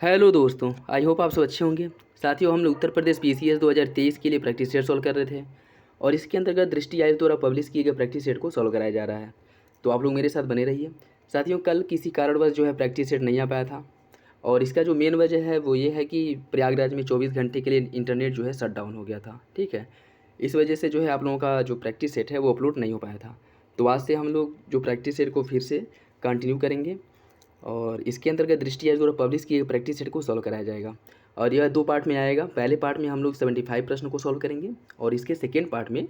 Hello दोस्तों, I hope आप सब अच्छे होंगे। साथियों, हम लोग उत्तर प्रदेश पीसीएस 2023 के लिए प्रैक्टिस सेट सॉल्व कर रहे थे और इसके अंतर्गत दृष्टि आयोग द्वारा पब्लिश किए गए प्रैक्टिस सेट को सॉल्व कराया जा रहा है। तो आप लोग मेरे साथ बने रहिए। साथियों, कल किसी कारणवश जो है प्रैक्टिस सेट नहीं आ पाया था और इसका जो मेन वजह है वो ये है कि प्रयागराज में 24 घंटे के लिए इंटरनेट जो है शट डाउन हो गया था। ठीक है, इस वजह से जो है आप लोगों का जो प्रैक्टिस सेट है वो अपलोड नहीं हो पाया था। तो आज से हम लोग जो प्रैक्टिस सेट को फिर से कंटिन्यू करेंगे और इसके अंतर्गत दृष्टि आयोग द्वारा पब्लिश किए प्रैक्टिस सेट को सॉल्व कराया जाएगा और यह 2 पार्ट में आएगा। पहले पार्ट में हम लोग 75 प्रश्न को सॉल्व करेंगे और इसके सेकेंड पार्ट में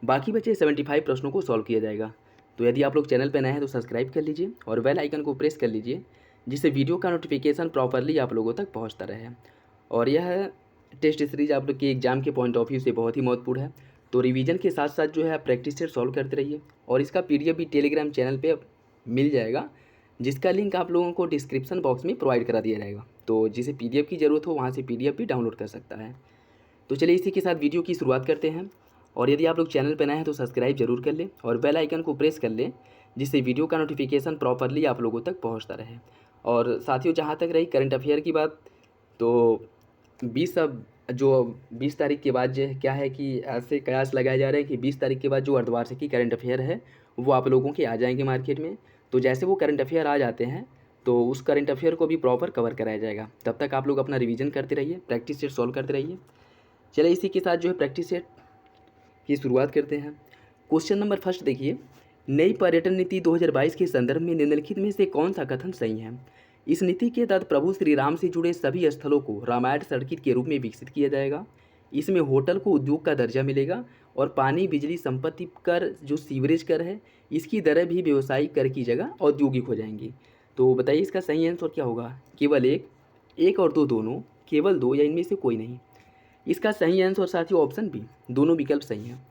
बाकी बचे 75 प्रश्नों को सॉल्व किया जाएगा। तो यदि आप लोग चैनल पर नए हैं तो सब्सक्राइब कर लीजिए और बेल आइकन को प्रेस कर लीजिए, जिससे वीडियो का नोटिफिकेशन प्रॉपरली आप लोगों तक पहुँचता रहे। और यह टेस्ट सीरीज आप लोग के एग्जाम के पॉइंट ऑफ व्यू से बहुत ही महत्वपूर्ण है। तो रिवीजन के साथ साथ जो है आप प्रैक्टिस सेट सॉल्व करते रहिए और इसका PDF भी टेलीग्राम चैनल पे मिल जाएगा, जिसका लिंक आप लोगों को डिस्क्रिप्शन बॉक्स में प्रोवाइड करा दिया जाएगा। तो जिसे PDF की ज़रूरत हो वहाँ से PDF भी डाउनलोड कर सकता है। तो चलिए इसी के साथ वीडियो की शुरुआत करते हैं और यदि आप लोग चैनल पर नए हैं तो सब्सक्राइब जरूर कर लें और बेल आइकन को प्रेस कर लें, जिससे वीडियो का नोटिफिकेशन प्रॉपरली आप लोगों तक पहुँचता रहे। और साथियों, जहाँ तक रही करंट अफेयर की बात, तो 20 तारीख के बाद जो क्या है कि ऐसे कयास लगाए जा रहे हैं कि 20 तारीख के बाद जो अर्धवार्षिकी करंट अफेयर है वो आप लोगों के आ जाएंगे मार्केट में। तो जैसे वो करंट अफेयर आ जाते हैं तो उस करंट अफेयर को भी प्रॉपर कवर कराया जाएगा। तब तक आप लोग अपना रिवीजन करते रहिए, प्रैक्टिस सेट सॉल्व करते रहिए। चलिए इसी के साथ जो है प्रैक्टिस सेट की शुरुआत करते हैं। क्वेश्चन नंबर फर्स्ट देखिए, नई पर्यटन नीति 2022 के संदर्भ में निम्नलिखित में से कौन सा कथन सही है? इस नीति के तहत प्रभु श्री राम से जुड़े सभी स्थलों को रामायण सर्किट के रूप में विकसित किया जाएगा। इसमें होटल को उद्योग का दर्जा मिलेगा और पानी, बिजली, संपत्ति कर जो सीवरेज कर है, इसकी दरें भी व्यवसायिक कर की जगह औद्योगिक हो जाएंगी। तो बताइए इसका सही आंसर क्या होगा? केवल एक और दो दोनों, केवल दो या इनमें से कोई नहीं? इसका सही आंसर साथियों ऑप्शन बी, दोनों विकल्प सही हैं।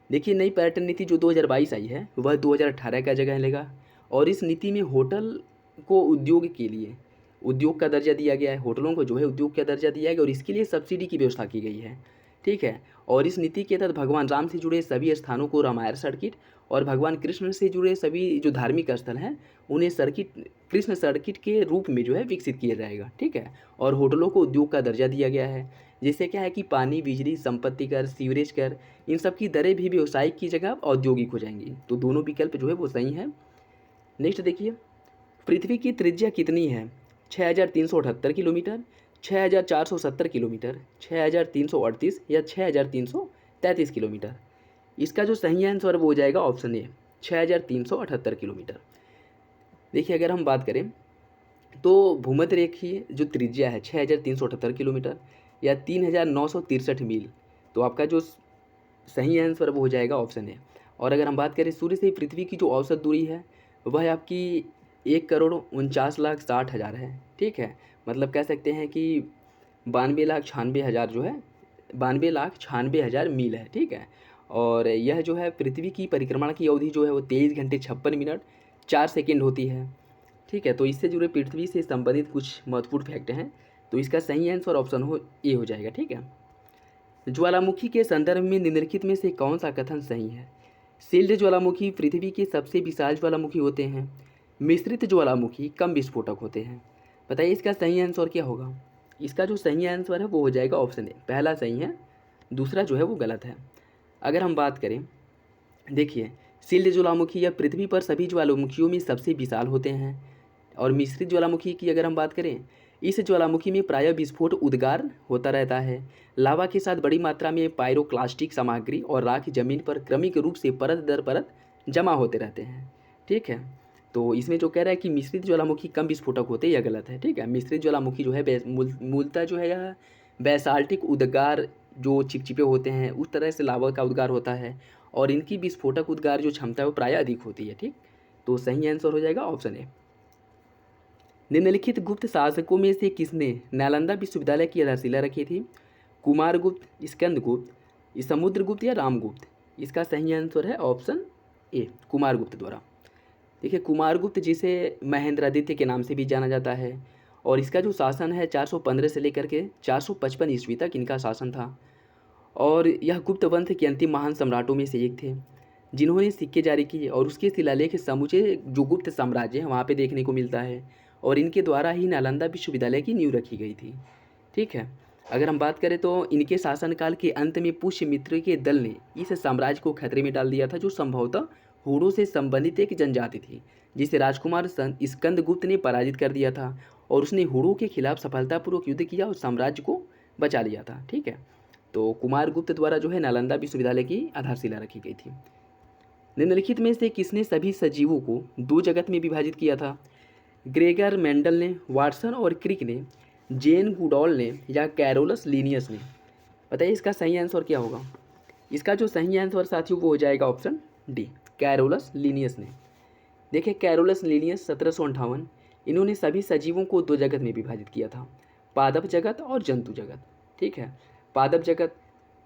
देखिए, नई पर्यटन नीति जो 2022 आई है वह 2018 का जगह लेगा और इस नीति में होटल को उद्योग के लिए उद्योग का दर्जा दिया गया है। होटलों को जो है उद्योग का दर्जा दिया गया और इसके लिए सब्सिडी की व्यवस्था की गई है। ठीक है, और इस नीति के तहत भगवान राम से जुड़े सभी स्थानों को रामायण सर्किट और भगवान कृष्ण से जुड़े सभी जो धार्मिक स्थल हैं उन्हें सर्किट, कृष्ण सर्किट के रूप में जो है विकसित किया जाएगा। ठीक है, और होटलों को उद्योग का दर्जा दिया गया है, जिससे क्या है कि पानी, बिजली, संपत्ति कर, सीवरेज कर, इन सब की दरें भी व्यवसायिक की जगह औद्योगिक हो जाएंगी। तो दोनों विकल्प जो है वो सही है। नेक्स्ट देखिए, पृथ्वी की त्रिज्या कितनी है? 6378 किलोमीटर, 6470 किलोमीटर, 6338 या 6333 किलोमीटर? इसका जो सही आंसर वो हो जाएगा ऑप्शन ए, 6378 किलोमीटर। देखिए, अगर हम बात करें तो भूमध्य रेखीय जो त्रिज्या है 6378 किलोमीटर या 3963 मील, तो आपका जो सही आंसर वो हो जाएगा ऑप्शन है। और अगर हम बात करें सूर्य से पृथ्वी की जो औसत दूरी है वह आपकी 1,49,60,000 है। ठीक है, मतलब कह सकते हैं कि 92,96,000 जो है 92,96,000 मील है। ठीक है, और यह जो है पृथ्वी की परिक्रमा की अवधि जो है वो 23 घंटे 56 मिनट 4 सेकेंड होती है। ठीक है, तो इससे जुड़े पृथ्वी से संबंधित कुछ महत्वपूर्ण फैक्ट हैं। तो इसका सही आंसर ऑप्शन हो ए हो जाएगा। ठीक है, ज्वालामुखी के संदर्भ में निम्नलिखित में से कौन सा कथन सही है? शील्ड ज्वालामुखी पृथ्वी के सबसे विशाल ज्वालामुखी होते हैं। मिश्रित ज्वालामुखी कम विस्फोटक होते हैं। बताइए इसका सही आंसर क्या होगा? इसका जो सही आंसर है वो हो जाएगा ऑप्शन ए, पहला सही है, दूसरा जो है वो गलत है। अगर हम बात करें, देखिए, शील्ड ज्वालामुखी या पृथ्वी पर सभी ज्वालामुखियों में सबसे विशाल होते हैं और मिश्रित ज्वालामुखी की अगर हम बात करें, इस ज्वालामुखी में प्रायः विस्फोट उद्गार होता रहता है। लावा के साथ बड़ी मात्रा में पायरोक्लास्टिक सामग्री और राख जमीन पर क्रमिक रूप से परत दर परत जमा होते रहते हैं। ठीक है, तो इसमें जो कह रहा है कि मिश्रित ज्वालामुखी कम विस्फोटक होते हैं, यह गलत है। ठीक है, मिश्रित ज्वालामुखी जो है मूलतः जो है यह बैसाल्टिक उद्गार जो चिपचिपे होते हैं उस तरह से लावा का उद्गार होता है और इनकी विस्फोटक उद्गार जो क्षमता है वो प्रायः अधिक होती है। ठीक, तो सही आंसर हो जाएगा ऑप्शन ए। निम्नलिखित गुप्त शासकों में से किसने नालंदा विश्वविद्यालय की आधारशिला रखी थी? कुमारगुप्त, स्कंदगुप्त, समुद्रगुप्त या रामगुप्त? इसका सही आंसर है ऑप्शन ए, कुमारगुप्त द्वारा। देखिए, कुमारगुप्त जिसे महेंद्रादित्य के नाम से भी जाना जाता है और इसका जो शासन है 415 से लेकर के 455 ईस्वी तक इनका शासन था और यह गुप्त वंश के अंतिम महान सम्राटों में से एक थे जिन्होंने सिक्के जारी किए और उसके शिलालेख समूचे जो गुप्त साम्राज्य है वहाँ पे देखने को मिलता है और इनके द्वारा ही नालंदा विश्वविद्यालय की नींव रखी गई थी। ठीक है, अगर हम बात करें तो इनके शासनकाल के अंत में पुष्यमित्र के दल ने इस साम्राज्य को खतरे में डाल दिया था, जो संभवतः हूणों से संबंधित एक जनजाति थी, जिसे राजकुमार स्कंदगुप्त ने पराजित कर दिया था और उसने हूणों के खिलाफ सफलतापूर्वक युद्ध किया और साम्राज्य को बचा लिया था। ठीक है, तो कुमारगुप्त द्वारा जो है नालंदा विश्वविद्यालय की आधारशिला रखी गई थी। निम्नलिखित में से किसने सभी सजीवों को दो जगत में विभाजित किया था? ग्रेगर मेंडल ने, वाटसन और क्रिक ने, जेन गुडॉल ने या कैरोलस लीनियस ने? बताइए इसका सही आंसर क्या होगा। इसका जो सही आंसर साथियों वो हो जाएगा ऑप्शन डी, कैरोलस लीनियस ने। देखिए कैरोलस लीनियस 1758, इन्होंने सभी सजीवों को दो जगत में विभाजित किया था, पादप जगत और जंतु जगत। ठीक है, पादप जगत,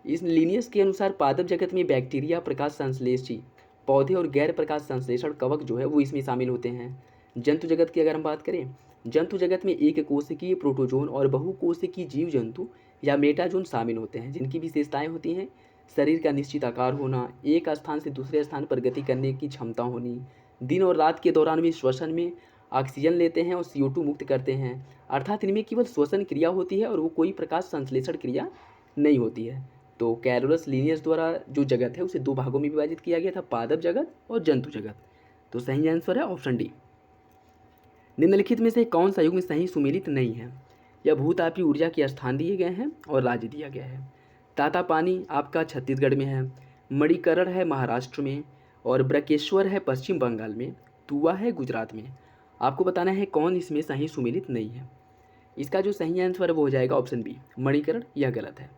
इस लीनियस के अनुसार पादप जगत में बैक्टीरिया, प्रकाश संश्लेषी पौधे और गैर प्रकाश संश्लेषण कवक जो है वो इसमें शामिल होते हैं। जंतु जगत की अगर हम बात करें, जंतु जगत में एक कोशिकीय प्रोटोजोन और बहुकोशिकीय जीव जंतु या मेटाजोन शामिल होते हैं, जिनकी विशेषताएं होती हैं शरीर का निश्चित आकार होना, एक स्थान से दूसरे स्थान पर गति करने की क्षमता होनी, दिन और रात के दौरान भी श्वसन में ऑक्सीजन लेते हैं और CO2 मुक्त करते हैं, अर्थात इनमें केवल श्वसन क्रिया होती है और वो कोई प्रकाश संश्लेषण क्रिया नहीं होती है। तो कैरोलस लीनियस द्वारा जो जगत है उसे दो भागों में विभाजित किया गया था, पादप जगत और जंतु जगत। तो सही आंसर है ऑप्शन डी। निम्नलिखित में से कौन सा युग्म सही सुमेलित नहीं है? यह भूतापी ऊर्जा के स्थान दिए गए हैं और राज्य दिया गया है। तातापानी आपका छत्तीसगढ़ में है, मणिकरण है महाराष्ट्र में और ब्रकेश्वर है पश्चिम बंगाल में, तुवा है गुजरात में। आपको बताना है कौन इसमें सही सुमेलित नहीं है। इसका जो सही आंसर है वो हो जाएगा ऑप्शन बी, मणिकरण। यह गलत है।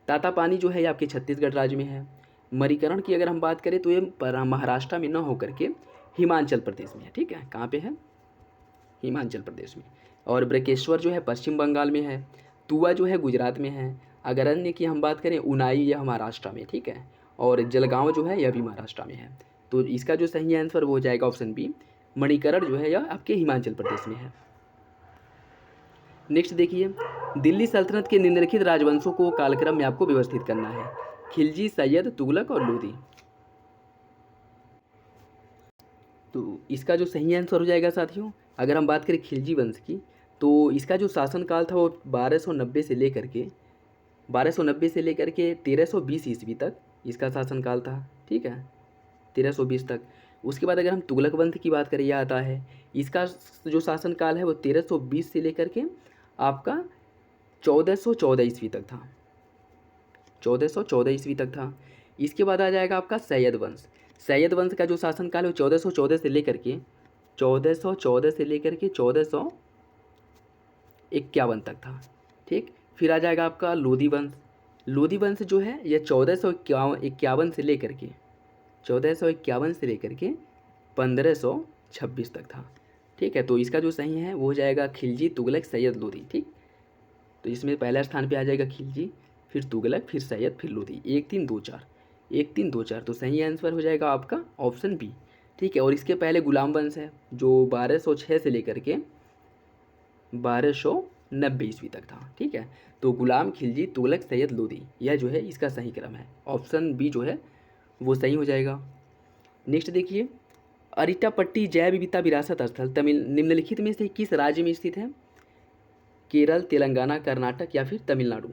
तातापानी जो है ये आपके छत्तीसगढ़ राज्य में है। मणिकरण की अगर हम बात करें तो ये महाराष्ट्र में न होकर के हिमाचल प्रदेश में है। ठीक है, कहाँ पे है? हिमाचल प्रदेश में। और ब्रकेश्वर जो है पश्चिम बंगाल में है, तुवा जो है गुजरात में है। अगर अन्य की हम बात करें, उनाई यह महाराष्ट्र में। ठीक है, और जलगांव जो है यह भी महाराष्ट्र में है। तो इसका जो सही आंसर वो हो जाएगा ऑप्शन बी, मणिकरण जो है यह आपके हिमाचल प्रदेश में है। नेक्स्ट देखिए, दिल्ली सल्तनत के निम्नलिखित राजवंशों को कालक्रम में आपको व्यवस्थित करना है, खिलजी, सैयद, तुगलक और लोदी। तो इसका जो सही आंसर हो जाएगा साथियों, अगर हम बात करें खिलजी वंश की, तो इसका जो शासनकाल था वो 1290 से लेकर के 1320 ईस्वी तक इसका शासनकाल था। ठीक है, 1320 तक। उसके बाद अगर हम तुगलक वंश की बात करें, यह आता है, इसका जो शासनकाल है वो 1320 से लेकर के आपका 1414 ईस्वी तक था। 1414 ईस्वी तक था। इसके बाद आ जाएगा आपका सैयद वंश। सैयद वंश का जो शासनकाल है 1414 से लेकर के 1451 तक था। ठीक, फिर आ जाएगा आपका लोधी वंश। लोधी वंश जो है यह 1451 से लेकर के 1526 तक था। ठीक है, तो इसका जो सही है वो हो जाएगा खिलजी, तुगलक, सैयद, लोधी। ठीक, तो इसमें पहला स्थान पे आ जाएगा खिलजी, फिर तुगलक, फिर सैयद, फिर लोधी। 1 3 2 4, 1 3 2 4। तो सही आंसर हो जाएगा आपका ऑप्शन बी। ठीक है, और इसके पहले गुलाम वंश है जो 1206 से लेकर के 1290 ईस्वी तक था। ठीक है, तो गुलाम, खिलजी, तुगलक, सैयद, लोधी, यह जो है इसका सही क्रम है। ऑप्शन बी जो है वो सही हो जाएगा। नेक्स्ट देखिए, अरिट्टापट्टी जैव विविधता विरासत स्थल निम्नलिखित में से किस राज्य में स्थित है? केरल, तेलंगाना, कर्नाटक या फिर तमिलनाडु?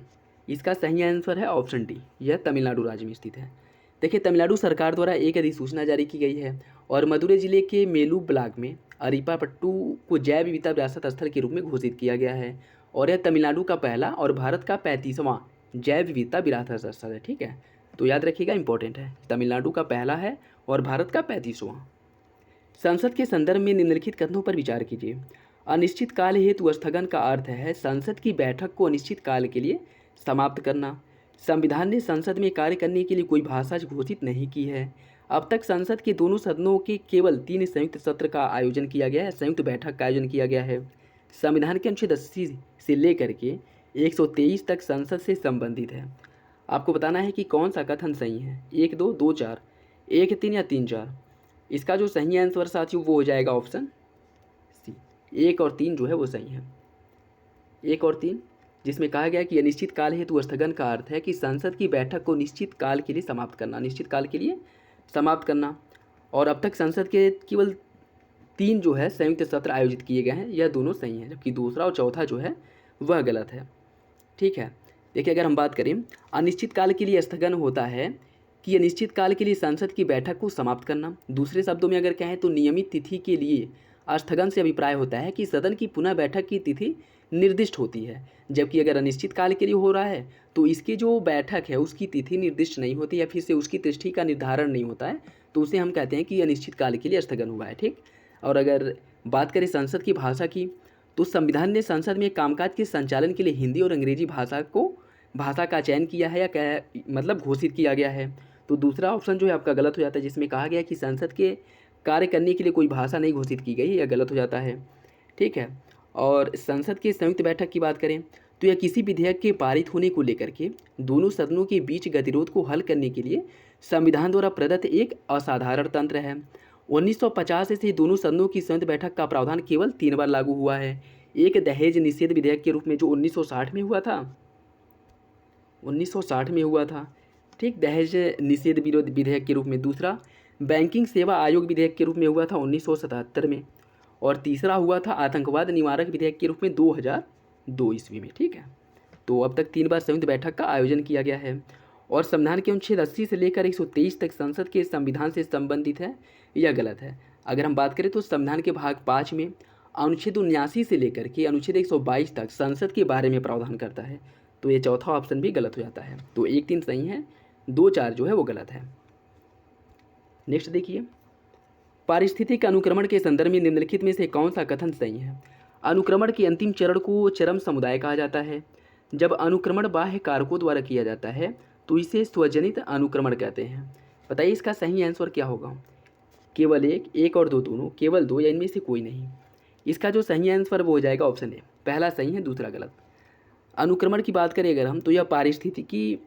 इसका सही आंसर है ऑप्शन डी, यह तमिलनाडु राज्य में स्थित है। देखिए, तमिलनाडु सरकार द्वारा एक अधिसूचना जारी की गई है और मदुरै जिले के मेलू ब्लॉक में अरिप्पापट्टू को जैव विविधता विरासत स्थल के रूप में घोषित किया गया है और यह तमिलनाडु का पहला और भारत का 35वां जैव विविधता विरासत स्थल है। ठीक है, तो याद रखिएगा, इंपॉर्टेंट है, तमिलनाडु का पहला है और भारत का 35वां। संसद के संदर्भ में निम्नलिखित कथनों पर विचार कीजिए। अनिश्चित काल हेतु स्थगन का अर्थ है संसद की बैठक को अनिश्चित काल के लिए समाप्त करना। संविधान ने संसद में कार्य करने के लिए कोई भाषा घोषित नहीं की है। अब तक संसद के दोनों सदनों के केवल 3 संयुक्त सत्र का आयोजन किया गया है, संयुक्त बैठक का आयोजन किया गया है। संविधान के अनुच्छेद 80 से लेकर के 123 तक संसद से संबंधित है। आपको बताना है कि कौन सा कथन सही है, 1 2 2 4, 1 3 या 3 4। इसका जो सही आंसर साथियों वो हो जाएगा ऑप्शन सी, 1 और 3 जो है वो सही है। 1 और 3, जिसमें कहा गया कि अनिश्चित काल हेतु स्थगन का अर्थ है कि संसद की बैठक को निश्चित काल के लिए समाप्त करना, निश्चित काल के लिए समाप्त करना। और अब तक संसद के केवल 3 जो है संयुक्त सत्र आयोजित किए गए हैं, यह दोनों सही हैं, जबकि दूसरा और चौथा जो है वह गलत है। ठीक है, देखिए अगर हम बात करें अनिश्चितकाल के लिए स्थगन होता है कि अनिश्चितकाल के लिए संसद की बैठक को समाप्त करना। दूसरे शब्दों में अगर कहें तो नियमित तिथि के लिए स्थगन से अभिप्राय होता है कि सदन की पुनः बैठक की तिथि निर्दिष्ट होती है, जबकि अगर अनिश्चितकाल के लिए हो रहा है तो इसकी जो बैठक है उसकी तिथि निर्दिष्ट नहीं होती या फिर से उसकी तिथि का निर्धारण नहीं होता है, तो उसे हम कहते हैं कि अनिश्चितकाल के लिए स्थगन हुआ है। ठीक, और अगर बात करें संसद की भाषा की, तो संविधान ने संसद में कामकाज के संचालन के लिए हिंदी और अंग्रेजी भाषा का चयन किया है या मतलब घोषित किया गया है। तो दूसरा ऑप्शन जो है आपका गलत हो जाता है, जिसमें कहा गया है कि संसद के कार्य करने के लिए कोई भाषा नहीं घोषित की गई है, यह गलत हो जाता है। ठीक है, और संसद की संयुक्त बैठक की बात करें तो यह किसी विधेयक के पारित होने को लेकर के दोनों सदनों के बीच गतिरोध को हल करने के लिए संविधान द्वारा प्रदत्त एक असाधारण तंत्र है। 1950 से दोनों सदनों की संयुक्त बैठक का प्रावधान केवल 3 बार लागू हुआ है। एक दहेज निषेध विधेयक के रूप में जो 1960 में हुआ था, 1960 में हुआ था। ठीक, दहेज निषेध विरोध विधेयक के रूप में। दूसरा बैंकिंग सेवा आयोग विधेयक के रूप में हुआ था 1977 में। और तीसरा हुआ था आतंकवाद निवारक विधेयक के रूप में 2002 ईस्वी में। ठीक है, तो अब तक 3 बार संयुक्त बैठक का आयोजन किया गया है। और संविधान के अनुच्छेद 80 से लेकर 123 तक संसद के संविधान से संबंधित है, यह गलत है। अगर हम बात करें तो संविधान के भाग 5 में अनुच्छेद 79 से लेकर के अनुच्छेद 122 तक संसद के बारे में प्रावधान करता है, तो ये चौथा ऑप्शन भी गलत हो जाता है। तो 1-3 सही है, 2-4 जो है वो गलत है। नेक्स्ट देखिए, पारिस्थितिक अनुक्रमण के संदर्भ में निम्नलिखित में से कौन सा कथन सही है? अनुक्रमण के अंतिम चरण को चरम समुदाय कहा जाता है। जब अनुक्रमण बाह्य कारकों द्वारा किया जाता है तो इसे स्वजनित अनुक्रमण कहते हैं। बताइए इसका सही आंसर क्या होगा? केवल एक और दो दोनों, केवल 2 या इनमें से कोई नहीं। इसका जो सही आंसर वो हो जाएगा ऑप्शन ए, पहला सही है दूसरा गलत। अनुक्रमण की बात करें अगर हम, तो यह पारिस्थितिकी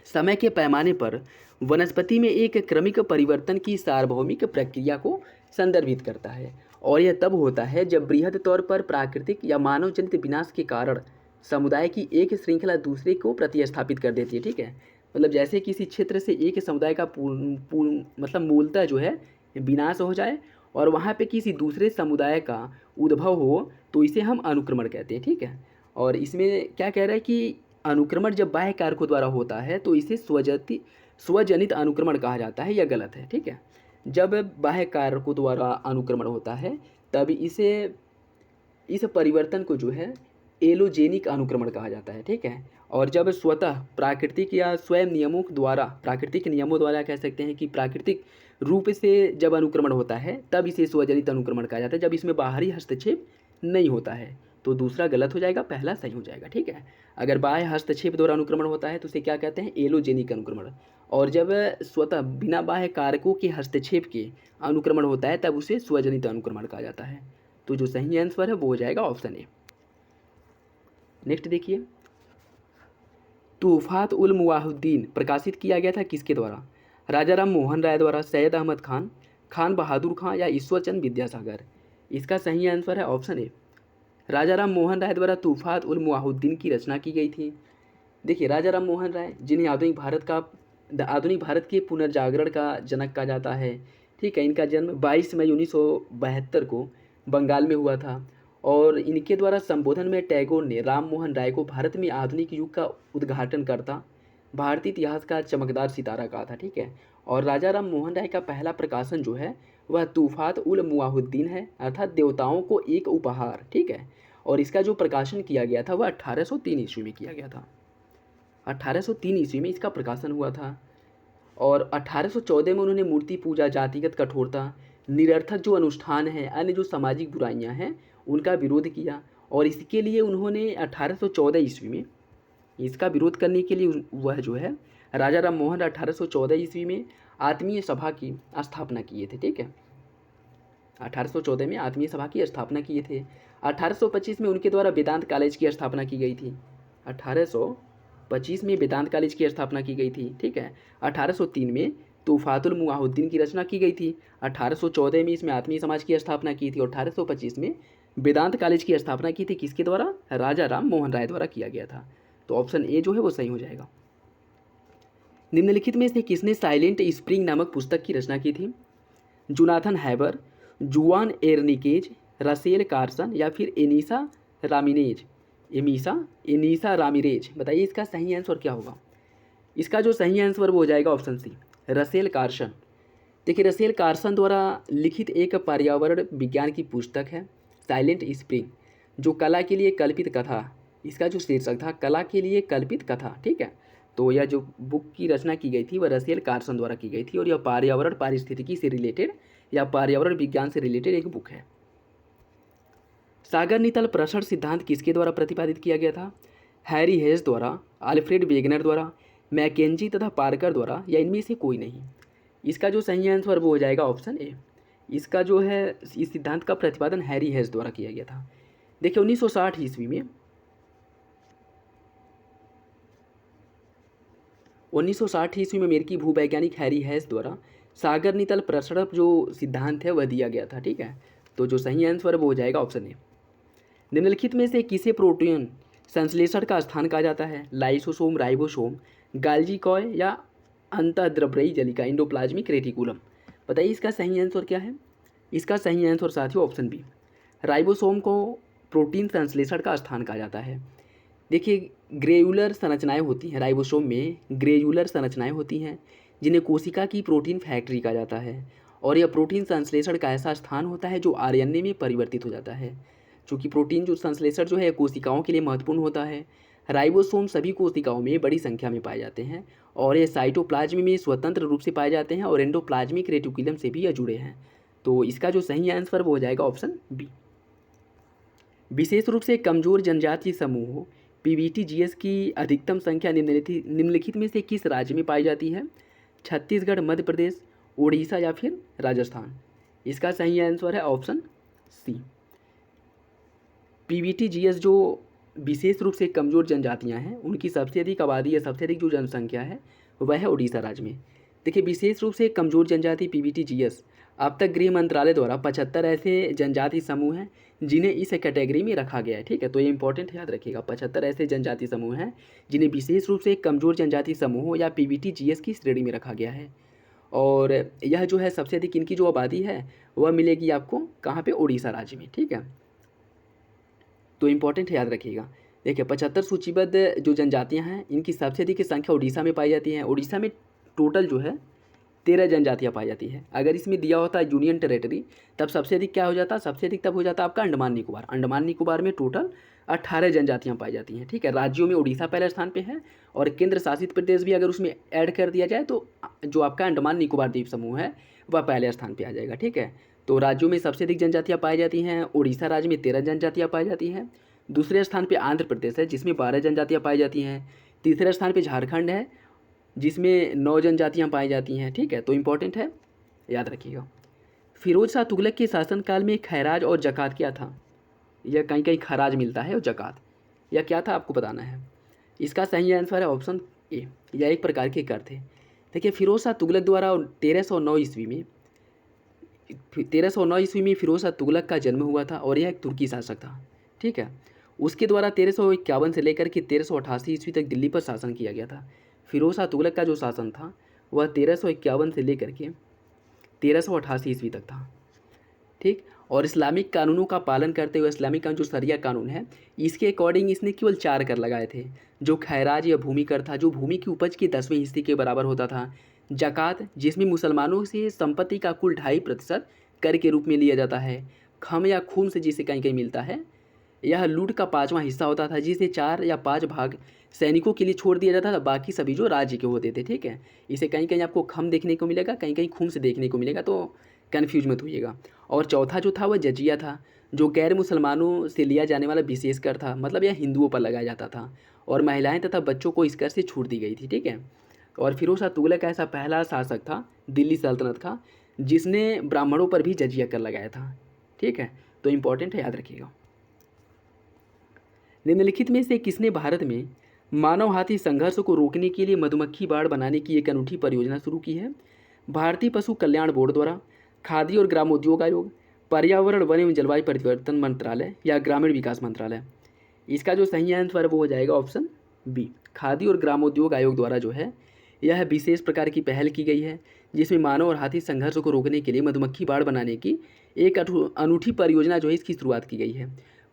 समय के पैमाने पर वनस्पति में एक क्रमिक परिवर्तन की सार्वभौमिक प्रक्रिया को संदर्भित करता है, और यह तब होता है जब बृहद तौर पर प्राकृतिक या मानव जनित विनाश के कारण समुदाय की एक श्रृंखला दूसरे को प्रतिस्थापित कर देती है। ठीक है, मतलब जैसे किसी क्षेत्र से एक समुदाय का मतलब मूलतः जो है विनाश हो जाए और वहाँ पे किसी दूसरे समुदाय का उद्भव हो, तो इसे हम अनुक्रमण कहते हैं। ठीक है, और इसमें क्या कह रहा है कि अनुक्रमण जब बाह्य कारकों द्वारा होता है तो इसे स्वजनित अनुक्रमण कहा जाता है, यह गलत है। ठीक है, जब बाह्य कारकों द्वारा अनुक्रमण होता है तब इस परिवर्तन को जो है एलोजेनिक अनुक्रमण कहा जाता है। ठीक है, और जब स्वतः प्राकृतिक या स्वयं नियमों द्वारा, प्राकृतिक नियमों द्वारा कह सकते हैं कि प्राकृतिक रूप से जब अनुक्रमण होता है तब इसे स्वजनित अनुक्रमण कहा जाता है, जब इसमें बाहरी हस्तक्षेप नहीं होता है। तो दूसरा गलत हो जाएगा, पहला सही हो जाएगा। ठीक है, अगर बाह्य हस्तक्षेप द्वारा अनुक्रमण होता है तो उसे क्या कहते हैं? एलोजेनिक अनुक्रमण। और जब स्वतः बिना बाह्य कारकों के हस्तक्षेप के अनुक्रमण होता है तब उसे स्वजनित अनुक्रमण कहा जाता है। तो जो सही आंसर है वो हो जाएगा ऑप्शन ए। नेक्स्ट देखिए, तूफ़ात उल मुवाहिद्दीन प्रकाशित किया गया था किसके द्वारा? राजा राम मोहन राय द्वारा, सैयद अहमद खान, खान बहादुर खां या ईश्वरचंद विद्यासागर? इसका सही आंसर है ऑप्शन ए, राजा राम मोहन राय द्वारा तूफ़ात उल मुवाहिद्दीन की रचना की गई थी। देखिए राजा राम मोहन राय, जिन्हें आधुनिक भारत के पुनर्जागरण का जनक कहा जाता है। ठीक है, इनका जन्म 22 मई 1972 को बंगाल में हुआ था, और इनके द्वारा संबोधन में टैगोर ने राम मोहन राय को भारत में आधुनिक युग का उद्घाटन करता, भारतीय इतिहास का चमकदार सितारा कहा था। ठीक है, और राजा राम मोहन राय का पहला प्रकाशन जो है वह तूफ़ात उल मुवाहिद्दीन है, अर्थात देवताओं को एक उपहार। ठीक है, और इसका जो प्रकाशन किया गया था वह 1803 ईस्वी में किया गया था। 1803 ईस्वी में इसका प्रकाशन हुआ था। और 1814 में उन्होंने मूर्ति पूजा, जातिगत कठोरता, निरर्थक जो अनुष्ठान हैं, अन्य जो सामाजिक बुराइयां हैं उनका विरोध किया, और इसके लिए उन्होंने 1814 ईस्वी में इसका विरोध करने के लिए वह जो है राजा राम मोहन 1814 ईस्वी में आत्मीय सभा की स्थापना किए थे। ठीक है, 1814 में आत्मीय सभा की स्थापना किए थे। 1825 में उनके द्वारा वेदांत कॉलेज की स्थापना की गई थी। 1825 में वेदांत कॉलेज की स्थापना की गई थी। ठीक है, 1803 में तूफ़ातुल मुवाहिद्दीन की रचना की गई थी। 1814 में इसमें आत्मीय समाज की स्थापना की थी, और 1825 में वेदांत कॉलेज की स्थापना की थी। किसके द्वारा? राजा राम मोहन राय द्वारा किया गया था। तो ऑप्शन ए जो है वो सही हो जाएगा। निम्नलिखित में से किसने साइलेंट स्प्रिंग नामक पुस्तक की रचना की थी? जोनाथन हैबर, जुआन एर्निकेज, रसेल कार्सन या फिर एनीसा रामिरेज। बताइए इसका सही आंसर क्या होगा। इसका जो सही आंसर वो हो जाएगा ऑप्शन सी, रसेल कार्सन। देखिए रसेल कार्सन द्वारा लिखित एक पर्यावरण विज्ञान की पुस्तक है साइलेंट स्प्रिंग, जो कला के लिए कल्पित कथा, इसका जो शीर्षक था कला के लिए कल्पित कथा, ठीक है। तो यह जो बुक की रचना की गई थी वह रसेल कार्सन द्वारा की गई थी और यह पर्यावरण पारिस्थितिकी से रिलेटेड या पर्यावरण विज्ञान से रिलेटेड एक बुक है। सागर नीतल प्रसरण सिद्धांत किसके द्वारा प्रतिपादित किया गया था। हैरी हेस द्वारा, अल्फ्रेड वेगनर द्वारा, मैकेंजी तथा पार्कर द्वारा या इनमें से कोई नहीं। इसका जो सही आंसर वो हो जाएगा ऑप्शन ए। इसका जो है इस सिद्धांत का प्रतिपादन हैरी हेस द्वारा किया गया था। देखिए 1960 ईस्वी में 1960 ईस्वी में अमेरिकी भूवैज्ञानिक हैरी हेस द्वारा सागर नीतल प्रसरण जो सिद्धांत है वह दिया गया था, ठीक है। तो जो सही आंसर है वो हो जाएगा ऑप्शन ए। निम्नलिखित में से किसे प्रोटीन संश्लेषण का स्थान कहा जाता है। लाइसोसोम, राइबोसोम, गाल्जी कॉय या अंतःद्रव्यी जलिका एंडोप्लाज्मिक रेटिकुलम। बताइए इसका सही आंसर क्या है। इसका सही आंसर साथियों ऑप्शन बी, राइबोसोम को प्रोटीन संश्लेषण का स्थान कहा जाता है। देखिए ग्रेयुलर संरचनाएं होती हैं राइबोसोम में, ग्रेयुलर संरचनाएं होती हैं जिन्हें कोशिका की प्रोटीन फैक्ट्री कहा जाता है और यह प्रोटीन संश्लेषण का ऐसा स्थान होता है जो आरएनए में परिवर्तित हो जाता है। चूँकि प्रोटीन जो संश्लेषण जो है कोशिकाओं के लिए महत्वपूर्ण होता है। राइबोसोम सभी कोशिकाओं में बड़ी संख्या में पाए जाते हैं और ये साइटोप्लाज्म में स्वतंत्र रूप से पाए जाते हैं और एंडोप्लाज्मिक रेटिकुलम से भी यह जुड़े हैं। तो इसका जो सही आंसर वो हो जाएगा ऑप्शन बी। विशेष रूप से कमजोर जनजातीय समूह पीवीटीजीएस की अधिकतम संख्या निम्नलिखित में से किस राज्य में पाई जाती है। छत्तीसगढ़, मध्य प्रदेश, उड़ीसा या फिर राजस्थान। इसका सही आंसर है ऑप्शन सी। पीवीटीजीएस जो विशेष रूप से कमज़ोर जनजातियां हैं उनकी सबसे अधिक आबादी या सबसे अधिक जो जनसंख्या है वह है उड़ीसा राज्य में। देखिए विशेष रूप से कमज़ोर जनजाति पीवीटीजीएस अब तक गृह मंत्रालय द्वारा 75 ऐसे जनजाति समूह हैं जिन्हें इस कैटेगरी में रखा गया है, ठीक है। तो ये इंपॉर्टेंट याद रखिएगा, 75 ऐसे जनजाति समूह हैं जिन्हें विशेष रूप से कमज़ोर जनजाति समूह या पीवीटीजीएस की श्रेणी में रखा गया है। और यह जो है सबसे अधिक इनकी जो आबादी है वह मिलेगी आपको कहाँ पे, उड़ीसा राज्य में, ठीक है। तो इम्पॉर्टेंट याद रखिएगा। देखिए 75 सूचीबद्ध जो जनजातियां हैं इनकी सबसे अधिक संख्या उड़ीसा में पाई जाती है। उड़ीसा में टोटल जो है 13 जनजातियां पाई जाती है। अगर इसमें दिया होता है यूनियन टेरेटरी तब सबसे अधिक क्या हो जाता, सबसे अधिक तब हो जाता आपका अंडमान निकोबार। अंडमान निकोबार में टोटल 18 जनजातियां पाई जाती हैं, ठीक है। राज्यों में उड़ीसा पहले स्थान पे है और केंद्र शासित प्रदेश भी अगर उसमें ऐड कर दिया जाए तो जो आपका अंडमान निकोबार द्वीप समूह है वह पहले स्थान पर आ जाएगा, ठीक है। तो राज्यों में सबसे अधिक जनजातियां पाई जाती हैं। उड़ीसा राज्य में 13 जनजातियां पाई जाती हैं। दूसरे स्थान पे आंध्र प्रदेश है जिसमें 12 जनजातियां पाई जाती हैं। तीसरे स्थान पे झारखंड है जिसमें 9 जनजातियां पाई जाती हैं, ठीक है। तो इम्पॉर्टेंट है, याद रखिएगा। फिरोज शाह तुगलक के शासनकाल में खैराज और जक़ात क्या था। यह कहीं कहीं खराज मिलता है और जक़ात यह क्या था आपको बताना है। इसका सही आंसर है ऑप्शन ए, यह एक प्रकार के कर थे। देखिए फिरोज शाह तुगलक द्वारा 1309 ईस्वी में फिरोज शाह तुगलक का जन्म हुआ था और यह एक तुर्की शासक था, ठीक है। उसके द्वारा 1351 से लेकर के 1388 ईस्वी तक दिल्ली पर शासन किया गया था। फिरोज शाह तुगलक का जो शासन था वह 1351 से लेकर के 1388 ईस्वी तक था, ठीक। और इस्लामिक कानूनों का पालन करते हुए इस्लामिक का जो शरिया कानून है इसके अकॉर्डिंग इसने केवल 4 कर लगाए थे। जो खैराज या भूमि कर था जो भूमि की उपज के 10वें हिस्से के बराबर होता था। जक़ात जिसमें मुसलमानों से संपत्ति का कुल 2.5% कर के रूप में लिया जाता है। खम या खूम से जिसे कहीं कहीं मिलता है, यह लूट का 5वां हिस्सा होता था जिसे 4 या 5 भाग सैनिकों के लिए छोड़ दिया जाता था, बाकी सभी जो राज्य के होते थे, ठीक है। इसे कहीं कहीं आपको खम देखने को मिलेगा, कहीं कहीं खूम से देखने को मिलेगा, तो कन्फ्यूज मत होइएगा। और चौथा जो था वह जजिया था जो गैर मुसलमानों से लिया जाने वाला विशेष कर था, मतलब यह हिंदुओं पर लगाया जाता था और महिलाएं तथा बच्चों को इस कर से छूट दी गई थी, ठीक है। और फिरोज शाह तुगलक ऐसा पहला शासक था दिल्ली सल्तनत का जिसने ब्राह्मणों पर भी जजिया कर लगाया था, ठीक है। तो इम्पॉर्टेंट है, याद रखिएगा। निम्नलिखित में से किसने भारत में मानव हाथी संघर्ष को रोकने के लिए मधुमक्खी बाड़ बनाने की एक अनूठी परियोजना शुरू की है। भारतीय पशु कल्याण बोर्ड द्वारा, खादी और ग्रामोद्योग आयोग, पर्यावरण वन एवं जलवायु परिवर्तन मंत्रालय या ग्रामीण विकास मंत्रालय। इसका जो सही आंसर वो हो जाएगा ऑप्शन बी, खादी और ग्रामोद्योग आयोग द्वारा जो है यह विशेष प्रकार की पहल की गई है जिसमें मानव और हाथी संघर्ष को रोकने के लिए मधुमक्खी बाड़ बनाने की एक अनूठी परियोजना जो है इसकी शुरुआत की गई है।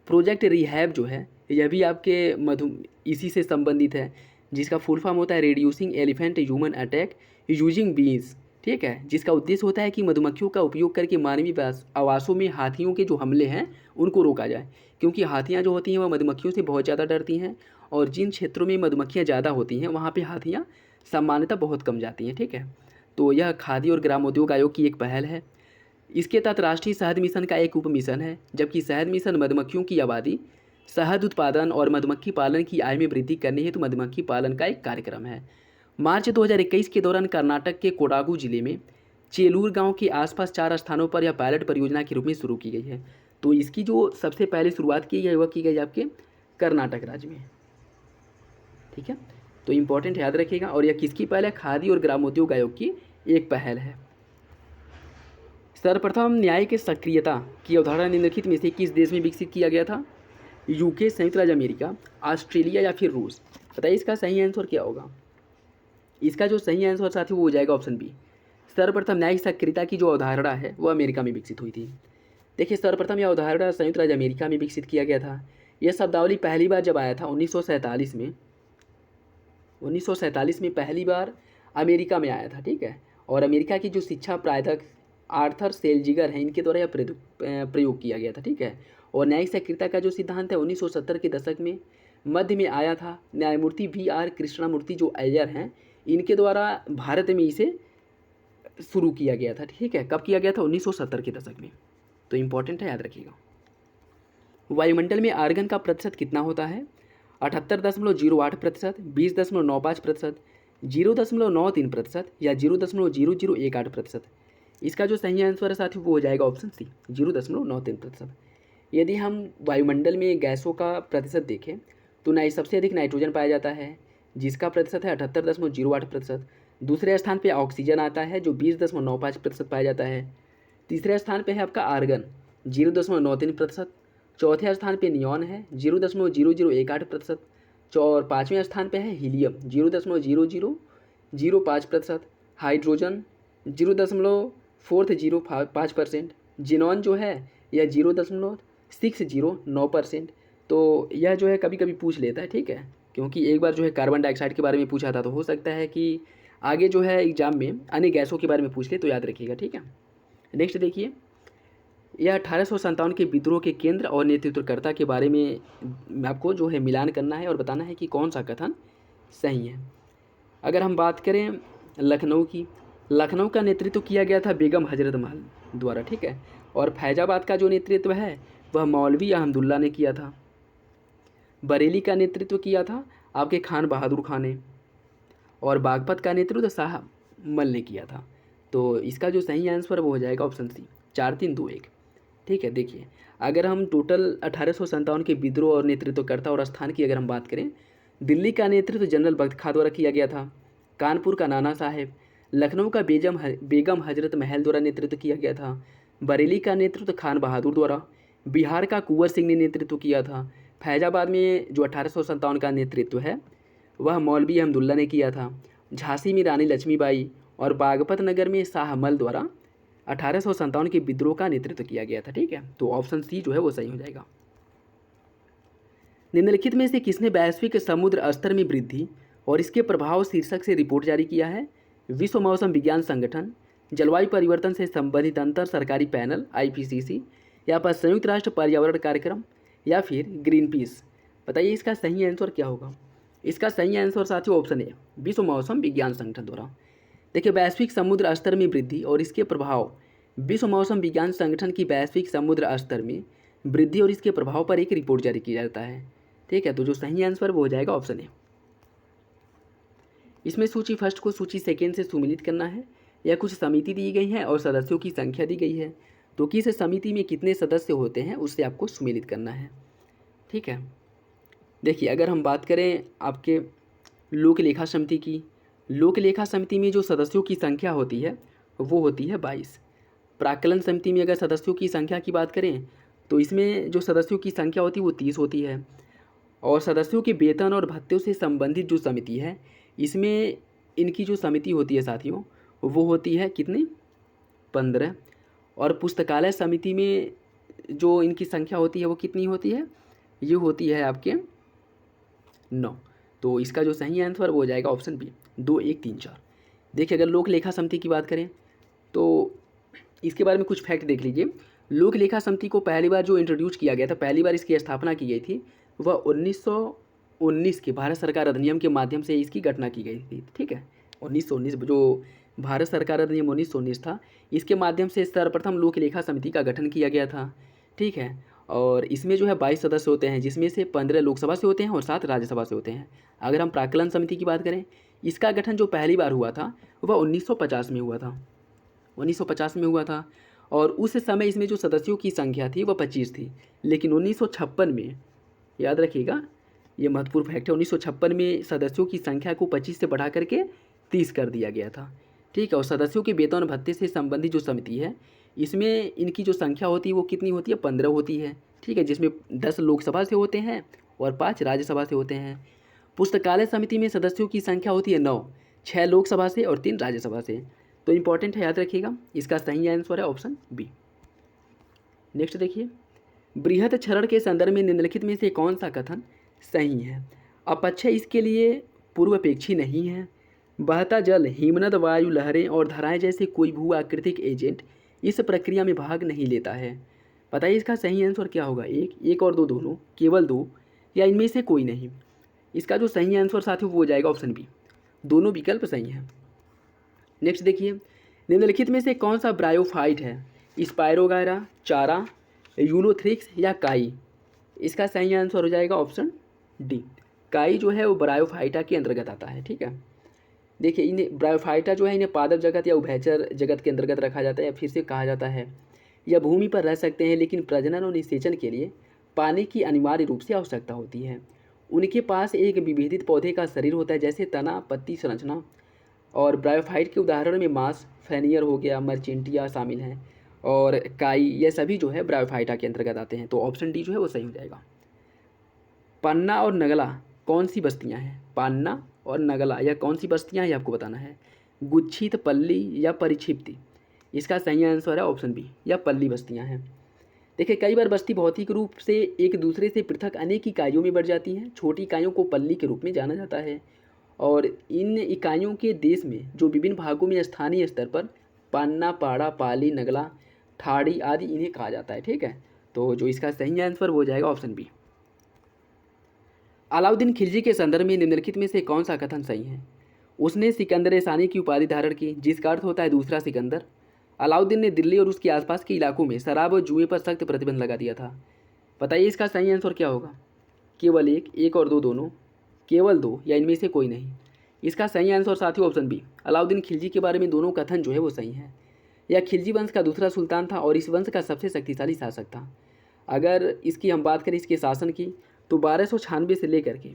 प्रोजेक्ट रिहैब जो है यह भी आपके इसी से संबंधित है, जिसका फुल फॉर्म होता है reducing elephant human attack using बीज। ठीक है, जिसका उद्देश्य होता है कि मधुमक्खियों का उपयोग करके मानवीय आवासों में हाथियों के जो हमले हैं उनको रोका जाए, क्योंकि हाथियाँ जो होती हैं वह मधुमक्खियों से बहुत ज़्यादा डरती हैं और जिन क्षेत्रों में मधुमक्खियाँ ज़्यादा होती हैं वहाँ पे हाथियाँ सामान्यतः बहुत कम जाती हैं। ठीक है, तो यह खादी और ग्रामोद्योग आयोग की एक पहल है। इसके तहत राष्ट्रीय शहद मिशन का एक उप मिशन है, जबकि शहद मिशन मधुमक्खियों की आबादी, शहद उत्पादन और मधुमक्खी पालन की आय में वृद्धि करने हेतु मधुमक्खी पालन का एक कार्यक्रम है। मार्च 2021 के दौरान कर्नाटक के कोडागु जिले में चेलूर गांव के आसपास 4 स्थानों पर यह पायलट परियोजना के रूप में शुरू की गई है। तो इसकी जो सबसे पहले शुरुआत की गई वह की गई आपके कर्नाटक राज्य में। ठीक है, तो इम्पोर्टेंट याद रखिएगा। और यह किसकी पहल है? खादी और ग्रामोद्योग आयोग की एक पहल है। सर्वप्रथम न्याय के सक्रियता की अवधारणा निम्नलिखित में से किस देश में विकसित किया गया था? यूके, संयुक्त राज्य अमेरिका, ऑस्ट्रेलिया या फिर रूस? बताइए इसका सही आंसर क्या होगा। इसका जो सही आंसर साथी वो हो जाएगा ऑप्शन बी। सर्वप्रथम न्यायिक सक्रियता की जो अवधारणा है वह अमेरिका में विकसित हुई थी। देखिए, सर्वप्रथम यह अवधारणा संयुक्त राज्य अमेरिका में विकसित किया गया था। यह शब्दावली पहली बार जब आया था 1947 में, 1947 में पहली बार अमेरिका में आया था। ठीक है, और अमेरिका की जो शिक्षा प्राध्यापक आर्थर सेल्जिगर हैं इनके द्वारा यह प्रयोग किया गया था। ठीक है, और न्यायिक सक्रियता का जो सिद्धांत है 1970 के दशक में मध्य में आया था। न्यायमूर्ति VR कृष्णमूर्ति जो अय्यर हैं इनके द्वारा भारत में इसे शुरू किया गया था। ठीक है, कब किया गया था? 1970 के दशक में। तो इम्पॉर्टेंट है, याद रखिएगा। वायुमंडल में आर्गन का प्रतिशत कितना होता है? 78.08%, 20.95%, 0.93% या 0.0018%? इसका जो सही आंसर है साथियों वो हो जाएगा ऑप्शन सी, 0.93%। यदि हम वायुमंडल में गैसों का प्रतिशत देखें तो सबसे अधिक नाइट्रोजन पाया जाता है जिसका प्रतिशत है 78.08%। दूसरे स्थान पे ऑक्सीजन आता है जो 20.95% पाया जाता है। तीसरे स्थान पे है आपका आर्गन 0.93%। चौथे स्थान पे नियॉन है 0.0018%। और पाँचवें स्थान पे है हीलियम 0.0005%। हाइड्रोजन 0.405%। जिनॉन जो है यह 0.609%। तो यह जो है कभी कभी पूछ लेता है। ठीक है, क्योंकि एक बार जो है कार्बन डाइऑक्साइड के बारे में पूछा था, तो हो सकता है कि आगे जो है एग्जाम में अन्य गैसों के बारे में पूछ ले, तो याद रखिएगा। ठीक है, नेक्स्ट देखिए, यह 1857 के विद्रोह के केंद्र और नेतृत्वकर्ता के बारे में आपको जो है मिलान करना है और बताना है कि कौन सा कथन सही है। अगर हम बात करें लखनऊ की, लखनऊ का नेतृत्व किया गया था बेगम हजरत महल द्वारा। ठीक है, और फैजाबाद का जो नेतृत्व है वह मौलवी अहमदुल्ला ने किया था। बरेली का नेतृत्व किया था आपके खान बहादुर खान ने, और बागपत का नेतृत्व शाह मल ने किया था। तो इसका जो सही आंसर वो हो जाएगा ऑप्शन सी, 4-3-2-1। ठीक है, देखिए अगर हम टोटल 1857 के विद्रोह और नेतृत्वकर्ता और स्थान की अगर हम बात करें, दिल्ली का नेतृत्व जनरल बख्त खां द्वारा किया गया था। कानपुर का नाना साहेब, लखनऊ का बेगम हजरत महल द्वारा नेतृत्व किया गया था। बरेली का नेतृत्व खान बहादुर द्वारा। बिहार का कुंवर सिंह ने नेतृत्व किया था। फैजाबाद में जो 1857 का नेतृत्व है वह मौलवी अहमदुल्ला ने किया था। झांसी में रानी लक्ष्मीबाई और बागपत नगर में शाह मल द्वारा 1857 के विद्रोह का नेतृत्व किया गया था। ठीक है, तो ऑप्शन सी जो है वो सही हो जाएगा। निम्नलिखित में से किसने वैश्विक समुद्र स्तर में वृद्धि और इसके प्रभाव शीर्षक से रिपोर्ट जारी किया है? विश्व मौसम विज्ञान संगठन, जलवायु परिवर्तन से संबंधित अंतर सरकारी पैनल IPCC, या पर संयुक्त राष्ट्र पर्यावरण कार्यक्रम, या फिर ग्रीन पीस? बताइए इसका सही आंसर क्या होगा। इसका सही आंसर साथियों ऑप्शन ए, विश्व मौसम विज्ञान संगठन द्वारा। देखिए, वैश्विक समुद्र स्तर में वृद्धि और इसके प्रभाव, विश्व मौसम विज्ञान संगठन की वैश्विक समुद्र स्तर में वृद्धि और इसके प्रभाव पर एक रिपोर्ट जारी किया जाता है। ठीक है, तो जो सही आंसर वो हो जाएगा ऑप्शन ए। इसमें सूची फर्स्ट को सूची सेकेंड से सुमिलित करना है। यह कुछ समिति दी गई है और सदस्यों की संख्या दी गई है, तो किस समिति में कितने सदस्य होते हैं उससे आपको सुमिलित करना है। ठीक है, देखिए अगर हम बात करें आपके लोक लेखा समिति की, लोक लेखा समिति में जो सदस्यों की संख्या होती है वो होती है 22। प्राक्कलन समिति में अगर सदस्यों की संख्या की बात करें तो इसमें जो सदस्यों की संख्या होती है वो 30 होती है। और सदस्यों के वेतन और भत्तों से संबंधित जो समिति है इसमें इनकी जो समिति होती है साथियों, वो होती है कितनी, 15। और पुस्तकालय समिति में जो इनकी संख्या होती है वो कितनी होती है, ये होती है आपके 9। तो इसका जो सही आंसर वो हो जाएगा ऑप्शन बी, 2, 1, 3, 4। देखिए अगर लोक लेखा समिति की बात करें तो इसके बारे में कुछ फैक्ट देख लीजिए। लोक लेखा समिति को पहली बार जो इंट्रोड्यूस किया गया था, पहली बार इसकी स्थापना की गई थी, वह 1919 के भारत सरकार अधिनियम के माध्यम से इसकी घटना की गई थी। ठीक है, 1919 जो भारत सरकार अधिनियम 1919 था, इसके माध्यम से सर्वप्रथम लोक लेखा समिति का गठन किया गया था। ठीक है, और इसमें जो है 22 सदस्य होते हैं, जिसमें से 15 लोकसभा से होते हैं और 7 राज्यसभा से होते हैं। अगर हम प्राक्कलन समिति की बात करें, इसका गठन जो पहली बार हुआ था वह 1950 में हुआ था, 1950 में हुआ था। और उस समय इसमें जो सदस्यों की संख्या थी वह 25 थी। लेकिन 1956 में, याद रखिएगा ये महत्वपूर्ण फैक्ट है, 1956 में सदस्यों की संख्या को 25 से बढ़ा करके 30 कर दिया गया था। ठीक है, और सदस्यों के वेतन भत्ते से संबंधित जो समिति है, इसमें इनकी जो संख्या होती है वो कितनी होती है, 15 होती है। ठीक है, जिसमें 10 लोकसभा से होते हैं और 5 राज्यसभा से होते हैं। पुस्तकालय समिति में सदस्यों की संख्या होती है 9, 6 लोकसभा से और 3 राज्यसभा से। तो इंपॉर्टेंट है, याद रखिएगा। इसका सही आंसर है ऑप्शन बी। नेक्स्ट देखिए, बृहत क्षरण के संदर्भ में निम्नलिखित में से कौन सा कथन सही है। अपक्षय इसके लिए पूर्वापेक्षी नहीं है। बहता जल, हिमनद, वायु, लहरें और धाराएं जैसे कोई भू आकृतिक एजेंट इस प्रक्रिया में भाग नहीं लेता है। बताइए इसका सही आंसर क्या होगा, एक और दो दोनों, केवल दो, या इनमें से कोई नहीं। इसका जो सही आंसर साथियों वो हो जाएगा ऑप्शन बी, दोनों विकल्प सही हैं। नेक्स्ट देखिए, निम्नलिखित में से कौन सा ब्रायोफाइट है, स्पायरोगायरा, चारा, यूलोथ्रिक्स या काई। इसका सही आंसर हो जाएगा ऑप्शन डी, काई जो है वो ब्रायोफाइटा के अंतर्गत आता है। ठीक है, देखिए इन्हें ब्रायोफाइटा जो है इन्हें पादप जगत या उभयचर जगत के अंतर्गत रखा जाता है, या फिर से कहा जाता है यह भूमि पर रह सकते हैं, लेकिन प्रजनन और निषेचन के लिए पानी की अनिवार्य रूप से आवश्यकता होती है। उनके पास एक विभेदित पौधे का शरीर होता है, जैसे तना, पत्ती, संरचना। और ब्रायोफाइट के उदाहरण में मास, फेनियर हो गया, मर्चेंटिया शामिल हैं, और काई, ये सभी जो है ब्रायोफाइटा के अंतर्गत आते हैं। तो ऑप्शन डी जो है वो सही हो जाएगा। पन्ना और नगला कौन सी बस्तियां हैं, पान्ना और नगला यह कौन सी बस्तियां हैं, ये आपको बताना है। गुच्छित, पल्ली या परिक्षिप्ति। इसका सही आंसर है ऑप्शन बी, या पल्ली बस्तियां हैं। देखिए कई बार बस्ती भौतिक रूप से एक दूसरे से पृथक अनेक इकाइयों में बढ़ जाती हैं। छोटी इकाइयों को पल्ली के रूप में जाना जाता है, और इन इकाइयों के देश में जो विभिन्न भागों में स्थानीय स्तर पर पान्ना, पाड़ा, पाली, नगला, ठाड़ी आदि इन्हें कहा जाता है। ठीक है, तो जो इसका सही आंसर वो हो जाएगा ऑप्शन बी। अलाउद्दीन खिलजी के संदर्भ में निम्नलिखित में से कौन सा कथन सही है। उसने सिकंदर सानी की उपाधि धारण की, जिसका अर्थ होता है दूसरा सिकंदर। अलाउद्दीन ने दिल्ली और उसके आसपास के इलाकों में शराब और जुए पर सख्त प्रतिबंध लगा दिया था। बताइए इसका सही आंसर क्या होगा, केवल एक और दो दोनों, केवल दो, या इनमें से कोई नहीं। इसका सही आंसर साथियों ऑप्शन बी, अलाउद्दीन खिलजी के बारे में दोनों कथन जो है वो सही है। यह खिलजी वंश का दूसरा सुल्तान था और इस वंश का सबसे शक्तिशाली शासक था। अगर इसकी हम बात करें इसके शासन की, तो 1296 से लेकर के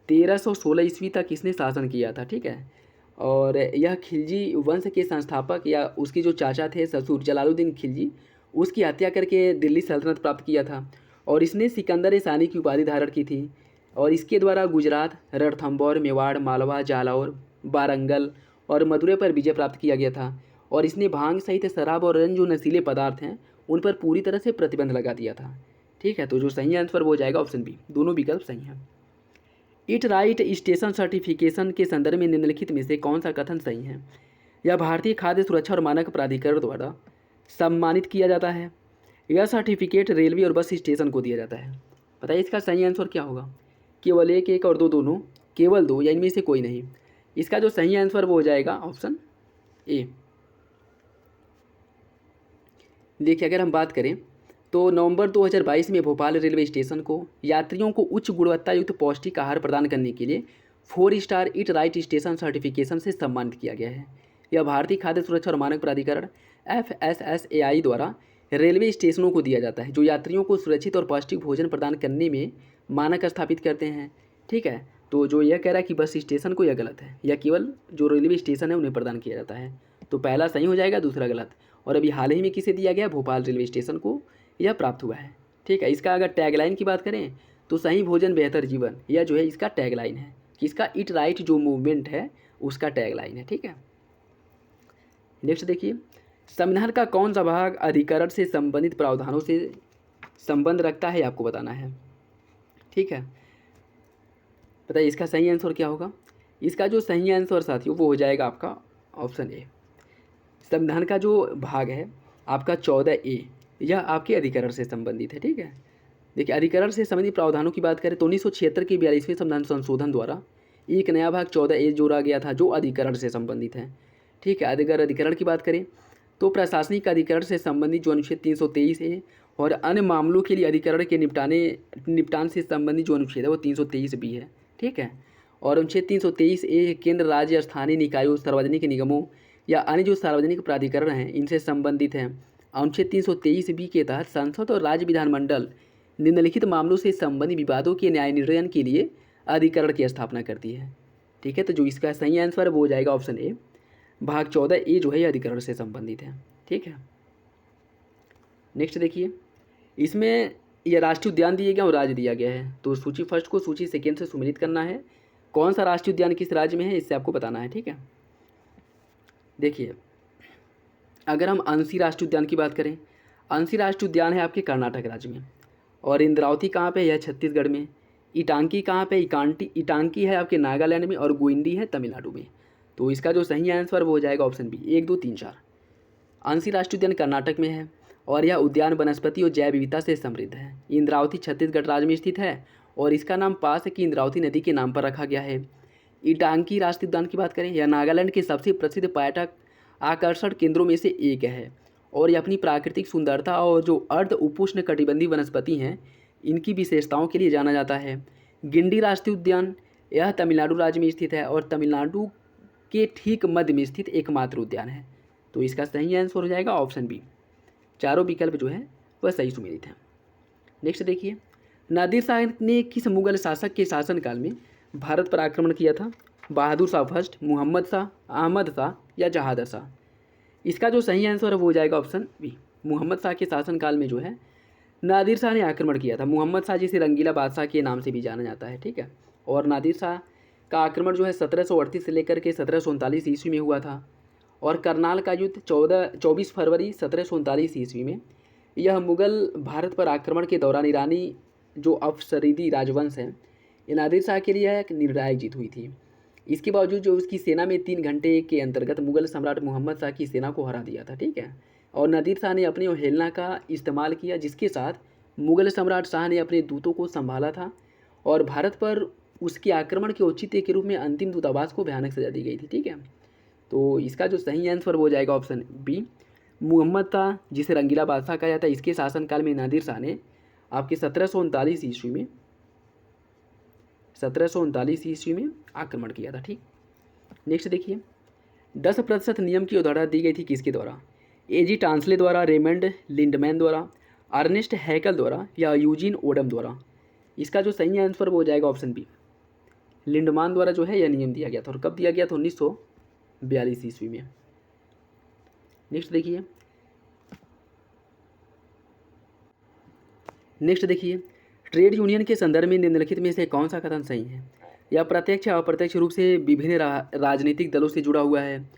1316 ईस्वी तक इसने शासन किया था। ठीक है, और यह खिलजी वंश के संस्थापक या उसके जो चाचा थे ससुर जलालुद्दीन खिलजी, उसकी हत्या करके दिल्ली सल्तनत प्राप्त किया था। और इसने सिकंदर सानी की उपाधि धारण की थी, और इसके द्वारा गुजरात, रणथंभौर, मेवाड़, मालवा, जालौर, वारंगल और मदुरै पर विजय प्राप्त किया गया था। और इसने भांग सहित शराब और अन्य जो नशीले पदार्थ हैं उन पर पूरी तरह से प्रतिबंध लगा दिया था। ठीक है, तो जो सही आंसर वो हो जाएगा ऑप्शन बी, दोनों विकल्प सही हैं। इट राइट स्टेशन सर्टिफिकेशन के संदर्भ में निम्नलिखित में से कौन सा कथन सही है। यह भारतीय खाद्य सुरक्षा और मानक प्राधिकरण द्वारा सम्मानित किया जाता है। यह सर्टिफिकेट रेलवे और बस स्टेशन को दिया जाता है। बताइए इसका सही आंसर क्या होगा, केवल एक और दो दोनों, केवल दो, या इनमें से कोई नहीं। इसका जो सही आंसर वो हो जाएगा ऑप्शन ए। देखिए अगर हम बात करें तो नवंबर 2022 में भोपाल रेलवे स्टेशन को यात्रियों को उच्च गुणवत्ता युक्त पौष्टिक आहार प्रदान करने के लिए 4 star eat right station certification से सम्मानित किया गया है। यह भारतीय खाद्य सुरक्षा और मानक प्राधिकरण FSSAI द्वारा रेलवे स्टेशनों को दिया जाता है, जो यात्रियों को सुरक्षित और पौष्टिक भोजन प्रदान करने में मानक स्थापित करते हैं। ठीक है, तो जो यह कह रहा है कि बस स्टेशन को, यह गलत है, या केवल जो रेलवे स्टेशन है उन्हें प्रदान किया जाता है। तो पहला सही हो जाएगा, दूसरा गलत। और अभी हाल ही में किसे दिया गया, भोपाल रेलवे स्टेशन को यह प्राप्त हुआ है। ठीक है, इसका अगर टैगलाइन की बात करें तो सही भोजन बेहतर जीवन, यह जो है इसका टैगलाइन है कि इसका ईट राइट जो मूवमेंट है उसका टैगलाइन है, ठीक है। नेक्स्ट देखिए, संविधान का कौन सा भाग अधिकरण से संबंधित प्रावधानों से संबंध रखता है, आपको बताना है, ठीक है। बताइए इसका सही आंसर क्या होगा। इसका जो सही आंसर साथियों वो हो जाएगा आपका ऑप्शन ए। संविधान का जो भाग है आपका 14A, यह आपके अधिकरण से संबंधित है, ठीक है। देखिए अधिकरण से संबंधित प्रावधानों की बात करें तो 1976 के 42वें संविधान संशोधन द्वारा एक नया भाग 14A जोड़ा गया था जो अधिकरण से संबंधित है, ठीक है। अगर अधिकरण की बात करें तो प्रशासनिक अधिकरण से संबंधित जो अनुच्छेद 323 है और अन्य मामलों के लिए अधिकरण के निपटान से संबंधित जो अनुच्छेद है वो 323B है, ठीक है। और अनुच्छेद 323A केंद्र, राज्य, स्थानीय निकायों, सार्वजनिक निगमों या अन्य जो सार्वजनिक प्राधिकरण हैं इनसे संबंधित हैं। अनुच्छेद 323B के तहत संसद और राज्य विधानमंडल निम्नलिखित मामलों से संबंधित विवादों के न्याय निर्णय के लिए अधिकरण की स्थापना करती है, ठीक है। तो जो इसका सही आंसर है वो हो जाएगा ऑप्शन ए, भाग 14A जो है ये अधिकरण से संबंधित है, ठीक है। नेक्स्ट देखिए, इसमें यह राष्ट्रीय उद्यान दिए गया और राज्य दिया गया है, तो सूची फर्स्ट को सूची सेकेंड से सुमेलित करना है। कौन सा राष्ट्रीय उद्यान किस राज्य में है इससे आपको बताना है, ठीक है। देखिए अगर हम अंशी राष्ट्रीय उद्यान की बात करें, अंशी राष्ट्रीय उद्यान है आपके कर्नाटक राज्य में, और इंद्रावती कहाँ पे है, यह छत्तीसगढ़ में। इटांकी कहाँ पे, इटांकी है आपके नागालैंड में, और गुइंडी है तमिलनाडु में। तो इसका जो सही आंसर वो हो जाएगा ऑप्शन बी, 1, 2, 3, 4। अंशी राष्ट्रीय उद्यान कर्नाटक में है और यह उद्यान वनस्पति और जैव विविधता से समृद्ध है। इंद्रावती छत्तीसगढ़ राज्य में स्थित है और इसका नाम पास है कि इंद्रावती नदी के नाम पर रखा गया है। इटांकी राष्ट्रीय उद्यान की बात करें, यह नागालैंड के सबसे प्रसिद्ध पर्यटक आकर्षण केंद्रों में से एक है और यह अपनी प्राकृतिक सुंदरता और जो अर्ध उपोष्ण कटिबंधीय वनस्पति हैं इनकी विशेषताओं के लिए जाना जाता है। गिंडी राष्ट्रीय उद्यान यह तमिलनाडु राज्य में स्थित है और तमिलनाडु के ठीक मध्य में स्थित एकमात्र उद्यान है। तो इसका सही आंसर हो जाएगा ऑप्शन बी, चारों विकल्प जो है वह सही सुमेलित है। नेक्स्ट देखिए, नादिर शाह ने किस मुगल शासक के शासनकाल में भारत पर आक्रमण किया था, बहादुर शाह फर्स्ट, मोहम्मद शाह, अहमद शाह या जहादर शाह। इसका जो सही आंसर है वो हो जाएगा ऑप्शन बी, मोहम्मद शाह के शासनकाल में जो है नादिर शाह ने आक्रमण किया था। मोहम्मद शाह जिसे रंगीला बादशाह के नाम से भी जाना जाता है, ठीक है। और नादिर शाह का आक्रमण जो है 1738 से लेकर के 1739 ईस्वी में हुआ था और करनाल का युद्ध 24 फरवरी 1739 ईस्वी में। यह मुगल भारत पर आक्रमण के दौरान ईरानी जो अफसरीदी राजवंश है ये नादिर शाह के लिए एक निर्णायक जीत हुई थी। इसके बावजूद जो उसकी सेना में 3 घंटे के अंतर्गत मुगल सम्राट मोहम्मद शाह की सेना को हरा दिया था, ठीक है। और नादिर शाह ने अपनी अवहेलना का इस्तेमाल किया जिसके साथ मुगल सम्राट शाह ने अपने दूतों को संभाला था और भारत पर उसके आक्रमण के औचित्य के रूप में अंतिम दूतावास को भयानक सजा दी गई थी, ठीक है। तो इसका जो सही आंसर हो जाएगा ऑप्शन बी, मोहम्मद शाह जिसे रंगीला बादशाह कहा जाता है इसके शासनकाल में नादिर शाह ने आपके 1739 ईस्वी में आक्रमण किया था, ठीक। नेक्स्ट देखिए, 10% नियम की अवधारणा दी गई थी किसके द्वारा, एजी टांसले द्वारा, रेमंड लिंडमैन द्वारा, अर्नेस्ट हैकल द्वारा या यूजीन ओडम द्वारा। इसका जो सही आंसर वो हो जाएगा ऑप्शन बी, लिंडमान द्वारा जो है यह नियम दिया गया था। और कब दिया गया था, 1942 ईस्वी में। नेक्स्ट देखिए, ट्रेड यूनियन के संदर्भ में निम्नलिखित में से कौन सा कथन सही है। यह प्रत्यक्ष या अप्रत्यक्ष रूप से विभिन्न राजनीतिक दलों से जुड़ा हुआ है।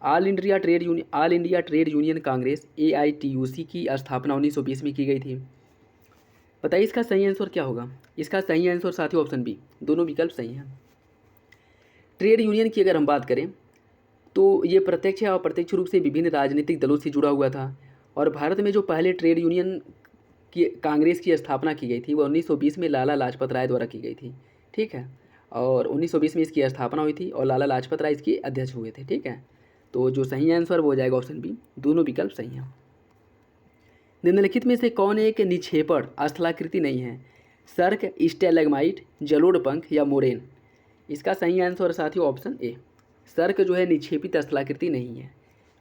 All India trade union Congress AITUC की स्थापना 1920 में की गई थी। बताइए इसका सही आंसर क्या होगा। इसका सही आंसर साथियों ऑप्शन बी, दोनों विकल्प सही हैं। ट्रेड यूनियन की अगर हम बात करें तो ये प्रत्यक्ष या अप्रत्यक्ष रूप से विभिन्न राजनीतिक दलों से जुड़ा हुआ था और भारत में जो पहले ट्रेड यूनियन की कांग्रेस की स्थापना की गई थी वह 1920 में लाला लाजपत राय द्वारा की गई थी, ठीक है। और 1920 में इसकी स्थापना हुई थी और लाला लाजपत राय इसके अध्यक्ष हुए थे, ठीक है। तो जो सही आंसर वो हो जाएगा ऑप्शन बी, दोनों विकल्प सही हैं। निम्नलिखित में से कौन एक निक्षेपण स्थलाकृति नहीं है, सर्क, स्टेलेग्माइट, जलोढ़ पंख या मोरेन। इसका सही आंसर साथियों ऑप्शन ए, सर्क जो है निक्षेपित स्थलाकृति नहीं है।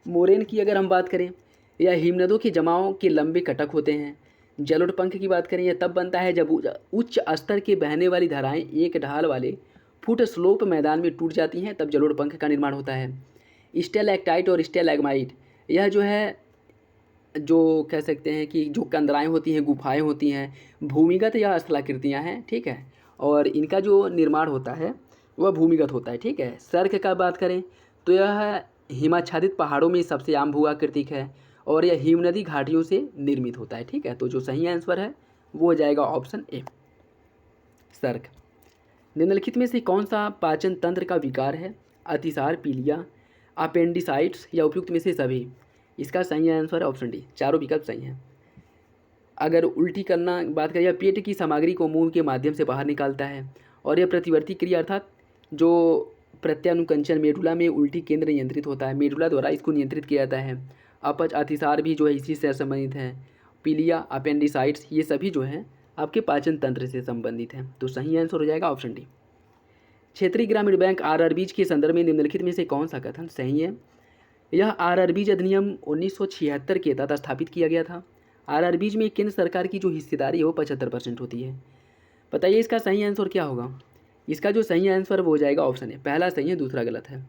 मोरेन की अगर हम बात करें यह हिमनदों के जमाव के लंबे कटक होते हैं। जलोढ़ पंख की बात करें यह तब बनता है जब उच्च स्तर के बहने वाली धाराएं एक ढाल वाले फुट स्लोप मैदान में टूट जाती हैं, तब जलोढ़ पंख का निर्माण होता है। स्टेलैक्टाइट और स्टेलैग्माइट यह जो है जो कह सकते हैं कि जो कंदराएं होती हैं, गुफाएं होती हैं, भूमिगत या स्थलाकृतियाँ हैं, ठीक है। और इनका जो निर्माण होता है वह भूमिगत होता है। ठीक है, सर्क का बात करें तो यह हिमाच्छादित पहाड़ों में सबसे आम भू आकृतिक है और यह हिमनदी घाटियों से निर्मित होता है। ठीक है, तो जो सही आंसर है वो हो जाएगा ऑप्शन ए, सर्क। निम्नलिखित में से कौन सा पाचन तंत्र का विकार है? अतिसार, पीलिया, अपेंडिसाइट्स या उपयुक्त में से सभी? इसका सही आंसर है ऑप्शन डी, चारों विकल्प सही हैं। अगर उल्टी करना बात करें, पेट की सामग्री को मुंह के माध्यम से बाहर निकालता है और यह प्रतिवर्ती क्रिया अर्थात जो प्रत्यानुकंचन मेडुला में उल्टी केंद्र नियंत्रित होता है, मेडुला द्वारा इसको नियंत्रित किया जाता है। अपच, अतिसार भी जो है इसी से संबंधित है। पीलिया, अपेंडिसाइट्स ये सभी जो है आपके पाचन तंत्र से संबंधित हैं। तो सही आंसर हो जाएगा ऑप्शन डी। क्षेत्रीय ग्रामीण बैंक आरआरबीज के संदर्भ में निम्नलिखित में से कौन सा कथन सही है? यह आरआरबीज अधिनियम 1976 के तहत स्थापित किया गया था। आरआरबीज में केंद्र सरकार की जो हिस्सेदारी है वो 75% होती है। बताइए इसका सही आंसर क्या होगा? इसका जो सही आंसर वो हो जाएगा ऑप्शन है, पहला सही है दूसरा गलत है।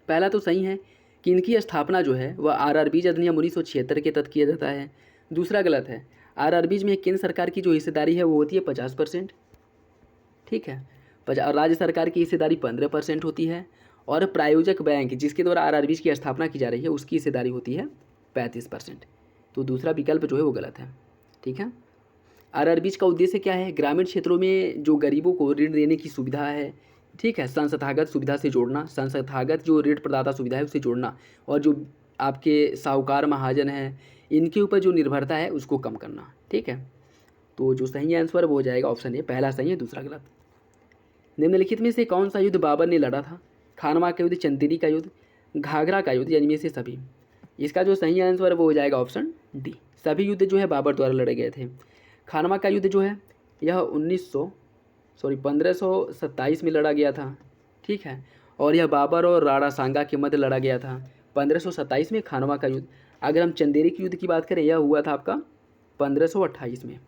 पहला तो सही है कि इनकी स्थापना जो है वह आरआरबीज अधिनियम 1976 के तहत किया जाता है। दूसरा गलत है, आरआरबीज में केंद्र सरकार की जो हिस्सेदारी है वो होती है 50%। ठीक है, राज्य सरकार की हिस्सेदारी 15% होती है और प्रायोजक बैंक जिसके द्वारा आरआरबीज की स्थापना की जा रही है उसकी हिस्सेदारी होती है 35%। तो दूसरा विकल्प जो है वो गलत है। ठीक है, आरआरबीज का उद्देश्य क्या है? ग्रामीण क्षेत्रों में जो गरीबों को ऋण देने की सुविधा है, ठीक है, संस्थागत सुविधा से जोड़ना, संस्थागत जो ऋण प्रदाता सुविधा है उससे जोड़ना और जो आपके साहूकार महाजन हैं इनके ऊपर जो निर्भरता है उसको कम करना। ठीक है, तो जो सही आंसर वो हो जाएगा ऑप्शन ए, पहला सही है दूसरा गलत। निम्नलिखित में से कौन सा युद्ध बाबर ने लड़ा था? खानवा का युद्ध, चंदेरी का युद्ध, घाघरा का युद्ध, या इनमें से सभी? इसका जो सही आंसर वो हो जाएगा ऑप्शन डी, सभी युद्ध जो है बाबर द्वारा लड़े गए थे। खानवा का युद्ध जो है यह 1527 में लड़ा गया था। ठीक है, और यह बाबर और राणा सांगा के मध्य लड़ा गया था 1527 में खानवा का युद्ध। अगर हम चंदेरी के युद्ध की बात करें यह हुआ था आपका 1528 में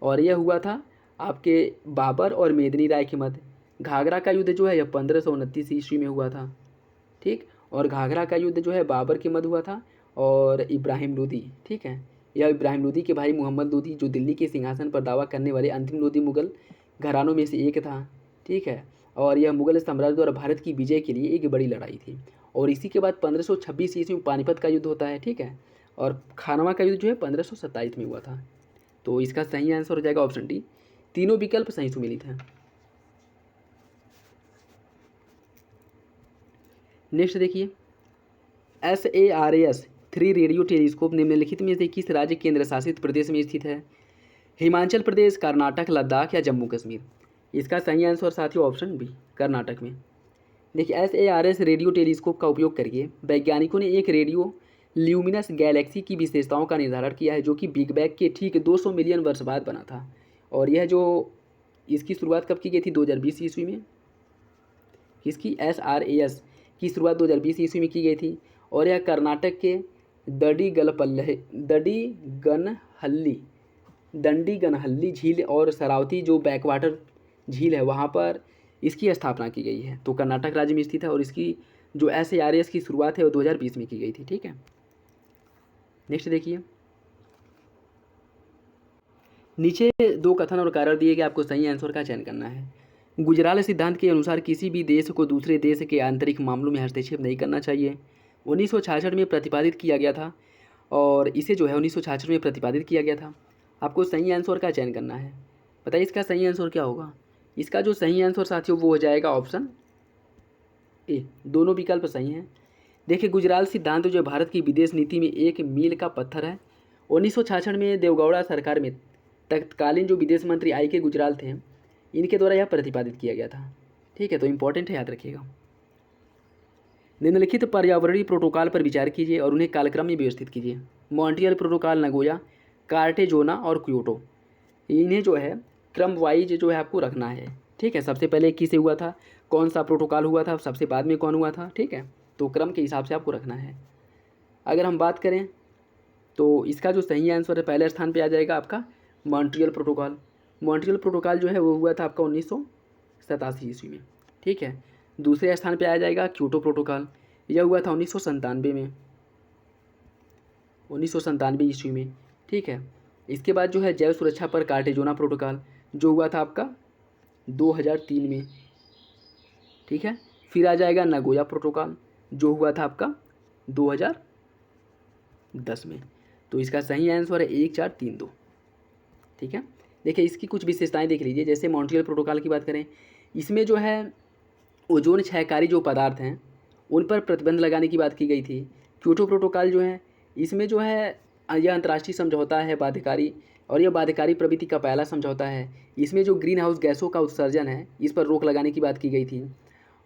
और यह हुआ था आपके बाबर और मेदिनी राय के मध्य। घाघरा का युद्ध जो है यह 1529 ईस्वी में हुआ था। ठीक, और घाघरा का युद्ध जो है बाबर के मध्य हुआ था और इब्राहिम लोदी। ठीक है, यह इब्राहिम लोदी के भाई मोहम्मद लोदी जो दिल्ली के सिंहासन पर दावा करने वाले अंतिम लोदी मुगल घरानों में से एक था। ठीक है, और यह मुगल साम्राज्य द्वारा भारत की विजय के लिए एक बड़ी लड़ाई थी। और इसी के बाद 1526 ईस्वी में पानीपत का युद्ध होता है। ठीक है, और खानवा का युद्ध जो है 1527 में हुआ था। तो इसका सही आंसर हो जाएगा ऑप्शन डी, तीनों विकल्प सही सुमेलित हैं। नेक्स्ट देखिए, SARAS 3 रेडियो टेलीस्कोप निम्नलिखित में से किस राज्य केंद्र शासित प्रदेश में स्थित है? हिमाचल प्रदेश, कर्नाटक, लद्दाख या जम्मू कश्मीर? इसका सही आंसर साथियों ऑप्शन बी, कर्नाटक में। देखिए, SARAS रेडियो टेलीस्कोप का उपयोग करके वैज्ञानिकों ने एक रेडियो ल्यूमिनस गैलेक्सी की विशेषताओं का निर्धारण किया है जो कि बिग बैंग के ठीक 200 मिलियन वर्ष बाद बना था। और यह जो इसकी शुरुआत कब की गई थी? 2020 ईस्वी में। किसकी? SRAS की शुरुआत 2020 ईस्वी में की गई थी और यह कर्नाटक के दंडीगनहल्ली झील और शरावती जो बैकवाटर झील है वहाँ पर इसकी स्थापना की गई है। तो कर्नाटक राज्य में स्थित है और इसकी जो SARAS की शुरुआत है वो 2020 में की गई थी। ठीक है, नेक्स्ट देखिए, नीचे दो कथन और कारण दिए गए, आपको सही आंसर का चयन करना है। गुजराल सिद्धांत के अनुसार किसी भी देश को दूसरे देश के आंतरिक मामलों में हस्तक्षेप नहीं करना चाहिए। 1966 में प्रतिपादित किया गया था और इसे जो है 1966 में प्रतिपादित किया गया था। आपको सही आंसर का चयन करना है। बताइए इसका सही आंसर क्या होगा? इसका जो सही आंसर साथियों वो हो जाएगा ऑप्शन ए, दोनों विकल्प सही हैं। देखिए, गुजराल सिद्धांत जो भारत की विदेश नीति में एक मील का पत्थर है। 1966 में देवगौड़ा सरकार में तत्कालीन जो विदेश मंत्री I.K. गुजराल थे इनके द्वारा यह प्रतिपादित किया गया था। ठीक है, तो इम्पोर्टेंट है, याद रखिएगा। निम्नलिखित पर्यावरणीय प्रोटोकॉल पर विचार कीजिए और उन्हें कालक्रम में व्यवस्थित कीजिए। मॉन्ट्रियल प्रोटोकॉल, नगोया, कार्टेजोना और क्योटो। इन्हें जो है क्रम वाइज जो है आपको रखना है। ठीक है, सबसे पहले किसे हुआ था, कौन सा प्रोटोकॉल हुआ था, सबसे बाद में कौन हुआ था। ठीक है, तो क्रम के हिसाब से आपको रखना है। अगर हम बात करें तो इसका जो सही आंसर है पहले स्थान पे आ जाएगा आपका मॉन्ट्रियल प्रोटोकॉल। मॉन्ट्रियल प्रोटोकॉल जो है वो हुआ था आपका 1987 ईस्वी में। ठीक है, दूसरे स्थान पे आ जाएगा क्योटो प्रोटोकॉल, यह हुआ था 1997 में, 1997 ईस्वी में। ठीक है, इसके बाद जो है जैव सुरक्षा पर कार्टेजोना प्रोटोकॉल जो हुआ था आपका 2003 में। ठीक है। फिर आ जाएगा नगोया प्रोटोकॉल जो हुआ था आपका 2010 में। तो इसका सही आंसर है 1432। ठीक है। देखिए इसकी कुछ विशेषताएं देख लीजिए। जैसे मॉन्ट्रियल प्रोटोकॉल की बात करें, इसमें जो है ओजोन क्षयकारी जो पदार्थ हैं उन पर प्रतिबंध लगाने की बात की गई थी। क्योटो प्रोटोकॉल जो है इसमें जो है यह अंतर्राष्ट्रीय समझौता है बाध्यकारी, और यह बाध्यकारी प्रवृत्ति का पहला समझौता है। इसमें जो ग्रीन हाउस गैसों का उत्सर्जन है इस पर रोक लगाने की बात की गई थी।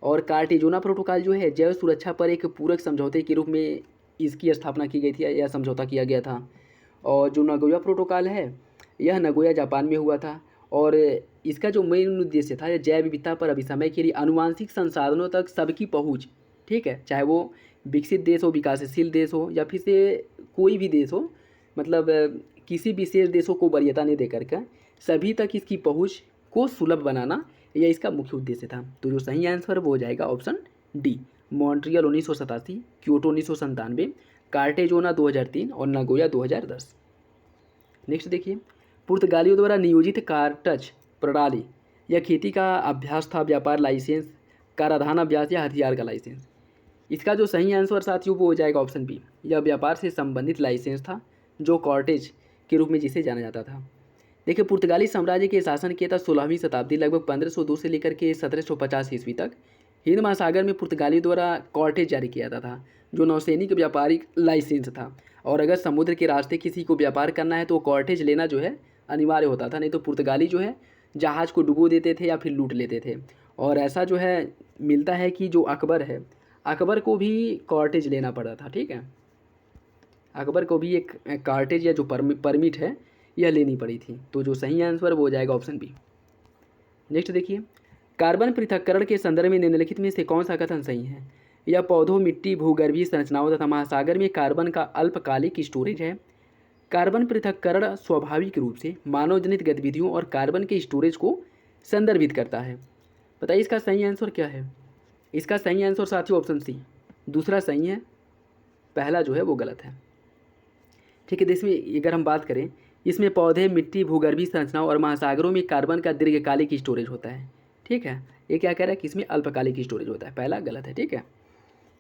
और कार्टेजोना प्रोटोकॉल जो है जैव सुरक्षा पर एक पूरक समझौते के रूप में इसकी स्थापना की गई थी, यह समझौता किया गया था। और जो नगोया प्रोटोकॉल है यह नगोया जापान में हुआ था, और इसका जो मेन उद्देश्य था यह जैव विविधता पर अभिसमय के लिए आनुवांशिक संसाधनों तक सबकी पहुंच, ठीक है, चाहे वो विकसित देश हो, विकासशील देश हो, या फिर से कोई भी देश हो, मतलब किसी विशेष देशों को वरीयता नहीं देकर के सभी तक इसकी पहुंच को सुलभ बनाना, यह इसका मुख्य उद्देश्य था। तो जो सही आंसर वो हो जाएगा ऑप्शन डी, मॉन्ट्रियल 1987, क्योटो 1997, कार्टेजोना 2003 और नगोया 2010। नेक्स्ट देखिए, पुर्तगालियों द्वारा नियोजित कारटच प्रणाली यह खेती का अभ्यास था, व्यापार लाइसेंस, कराधान अभ्यास या हथियार का लाइसेंस। इसका जो सही आंसर साथियों वो हो जाएगा ऑप्शन बी, यह व्यापार से संबंधित लाइसेंस था जो कॉर्टेज के रूप में जिसे जाना जाता था। देखिए पुर्तगाली साम्राज्य के शासन किया था 16वीं शताब्दी लगभग 1502 से लेकर के 1750 ईस्वी तक। हिंद महासागर में पुर्तगालियों द्वारा कॉर्टेज जारी किया जाता था जो नौसैनिक व्यापारिक लाइसेंस था, और अगर समुद्र के रास्ते किसी को व्यापार करना है तो कॉर्टेज लेना जो है अनिवार्य होता था, नहीं तो पुर्तगाली जो है जहाज़ को डुबो देते थे या फिर लूट लेते थे। और ऐसा जो है मिलता है कि जो अकबर है, अकबर को भी कॉर्टेज लेना पड़ा था। ठीक है, अकबर को भी एक कार्टेज या जो परमिट है यह लेनी पड़ी थी। तो जो सही आंसर वो हो जाएगा ऑप्शन बी। नेक्स्ट देखिए, कार्बन पृथक्करण के संदर्भ में निम्नलिखित में से कौन सा कथन सही है? यह पौधों, मिट्टी, भूगर्भीय संरचनाओं तथा महासागर में कार्बन का अल्पकालिक स्टोरेज है। कार्बन पृथक्करण स्वाभाविक रूप से मानव जनित गतिविधियों और कार्बन के स्टोरेज को संदर्भित करता है। बताइए इसका सही आंसर क्या है? इसका सही आंसर साथियों ऑप्शन सी, दूसरा सही है, पहला जो है वो गलत है। ठीक है, इसमें अगर हम बात करें, इसमें पौधे, मिट्टी, भूगर्भीय संरचनाओं और महासागरों में कार्बन का दीर्घकालिक स्टोरेज होता है। ठीक है, ये क्या कह रहा है कि इसमें अल्पकालिक स्टोरेज होता है, पहला गलत है। ठीक है,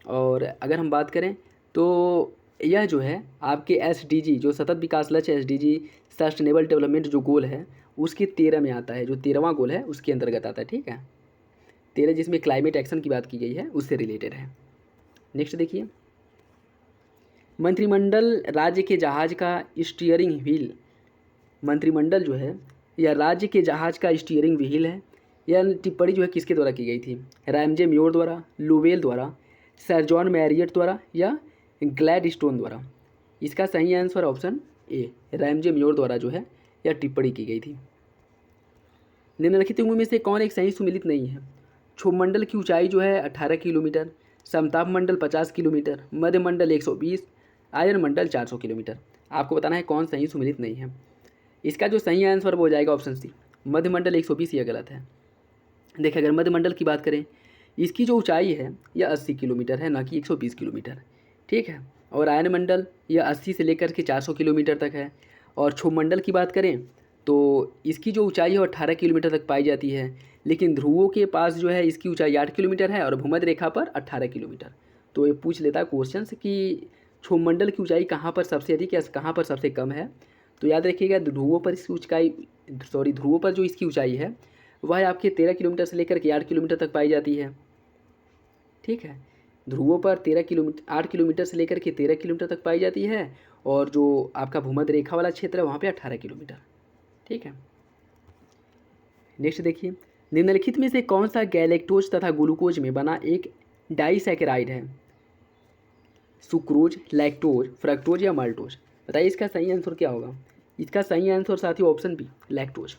और अगर हम बात करें तो यह जो है आपके SDG जो सतत विकास लक्ष्य SDG सस्टेनेबल डेवलपमेंट जो गोल है उसके 13 में आता है, जो 13वां गोल है उसके अंतर्गत आता है। ठीक है, 13 जिसमें क्लाइमेट एक्शन की बात की गई है उससे रिलेटेड है। नेक्स्ट देखिए, मंत्रिमंडल राज्य के जहाज का स्टीयरिंग व्हील, मंत्रिमंडल जो है यह राज्य के जहाज का स्टीयरिंग व्हील है। यह टिप्पणी जो है किसके द्वारा की गई थी? रैमजे म्योर द्वारा, लुवेल द्वारा, सर जॉन मैरियट द्वारा या ग्लैडस्टोन द्वारा। इसका सही answer option A, Ramsay more द्वारा जो है यह टिप्पणी की गई थी। निम्नलिखित में से कौन एक सही सुमिलित नहीं है? क्षोभमंडल की ऊंचाई जो है 18 किलोमीटर, समताप मंडल 50 किलोमीटर, मध्य मंडल 120, आयन मंडल 400 किलोमीटर। आपको बताना है कौन सही सुमिलित नहीं है। इसका जो सही आंसर वो हो जाएगा ऑप्शन सी, मध्य मंडल 120, यह गलत है। देखिए अगर मध्य मंडल की बात करें, इसकी जो ऊंचाई है यह 80 किलोमीटर है, ना कि 120 किलोमीटर। ठीक है, और आयन मंडल यह 80 से लेकर के 400 किलोमीटर तक है। और क्षोभमंडल की बात करें तो इसकी जो ऊंचाई है वो 18 किलोमीटर तक पाई जाती है, लेकिन ध्रुवों के पास जो है इसकी ऊंचाई 8 किलोमीटर है और भूमध्य रेखा पर 18 किलोमीटर। तो ये पूछ लेता है क्वेश्चन कि क्षोभमंडल की ऊंचाई कहाँ पर सबसे अधिक या कहाँ पर सबसे कम है। तो याद रखिएगा ध्रुवों पर इसकी ऊंचाई, ध्रुवों पर जो इसकी ऊंचाई है वह आपके 13 किलोमीटर से लेकर के 8 किलोमीटर तक पाई जाती है। ठीक है, ध्रुवों पर 8 किलोमीटर से लेकर के 13 किलोमीटर तक पाई जाती है, और जो आपका भूमध्य रेखा वाला क्षेत्र है वहाँ पे 18 किलोमीटर। ठीक है, नेक्स्ट देखिए, निम्नलिखित में से कौन सा गैलेक्टोज तथा ग्लूकोज में बना एक डाइसैकेराइड है? सुक्रोज, लैक्टोज, फ्रक्टोज या माल्टोज। बताइए इसका सही आंसर क्या होगा? इसका सही आंसर साथियों ऑप्शन बी, लैक्टोज।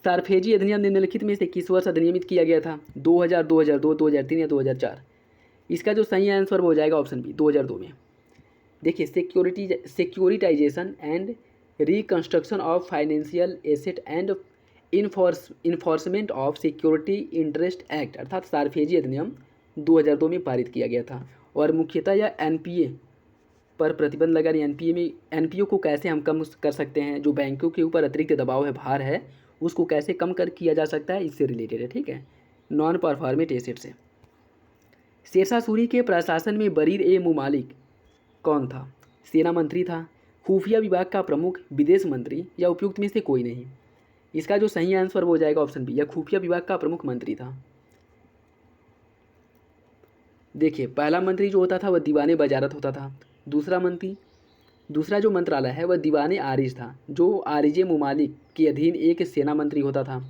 सारफेजी अधिनियम निम्नलिखित में से किस वर्ष अधिनियमित किया गया था? 2000, 2002, 2003 या 2004। इसका जो सही आंसर वो हो जाएगा ऑप्शन बी, 2002 में। देखिए securitisation and reconstruction of financial asset and enforcement of security interest act अर्थात सारफेजी अधिनियम 2002 में पारित किया गया था, और मुख्यतः यह NPA पर प्रतिबंध लगा। NPA में NPO को कैसे हम कम कर सकते हैं, जो बैंकों के ऊपर अतिरिक्त दबाव है, भार है, उसको कैसे कम कर किया जा सकता है, इससे रिलेटेड है। ठीक है, नॉन परफॉर्मेट एसेट्स है। शेरशाह सूरी के प्रशासन में बरीर ए मुमालिक कौन था? सेना मंत्री था, खुफिया विभाग का प्रमुख, विदेश मंत्री, या उपयुक्त में से कोई नहीं। इसका जो सही आंसर वो हो जाएगा ऑप्शन बी, या खुफिया विभाग का प्रमुख मंत्री था। देखिए, पहला मंत्री जो होता था वह दीवाने वजारत होता था। दूसरा जो मंत्रालय है वह दीवाने आरिज था, जो आरिजे मुमालिक के अधीन एक सेना मंत्री होता था।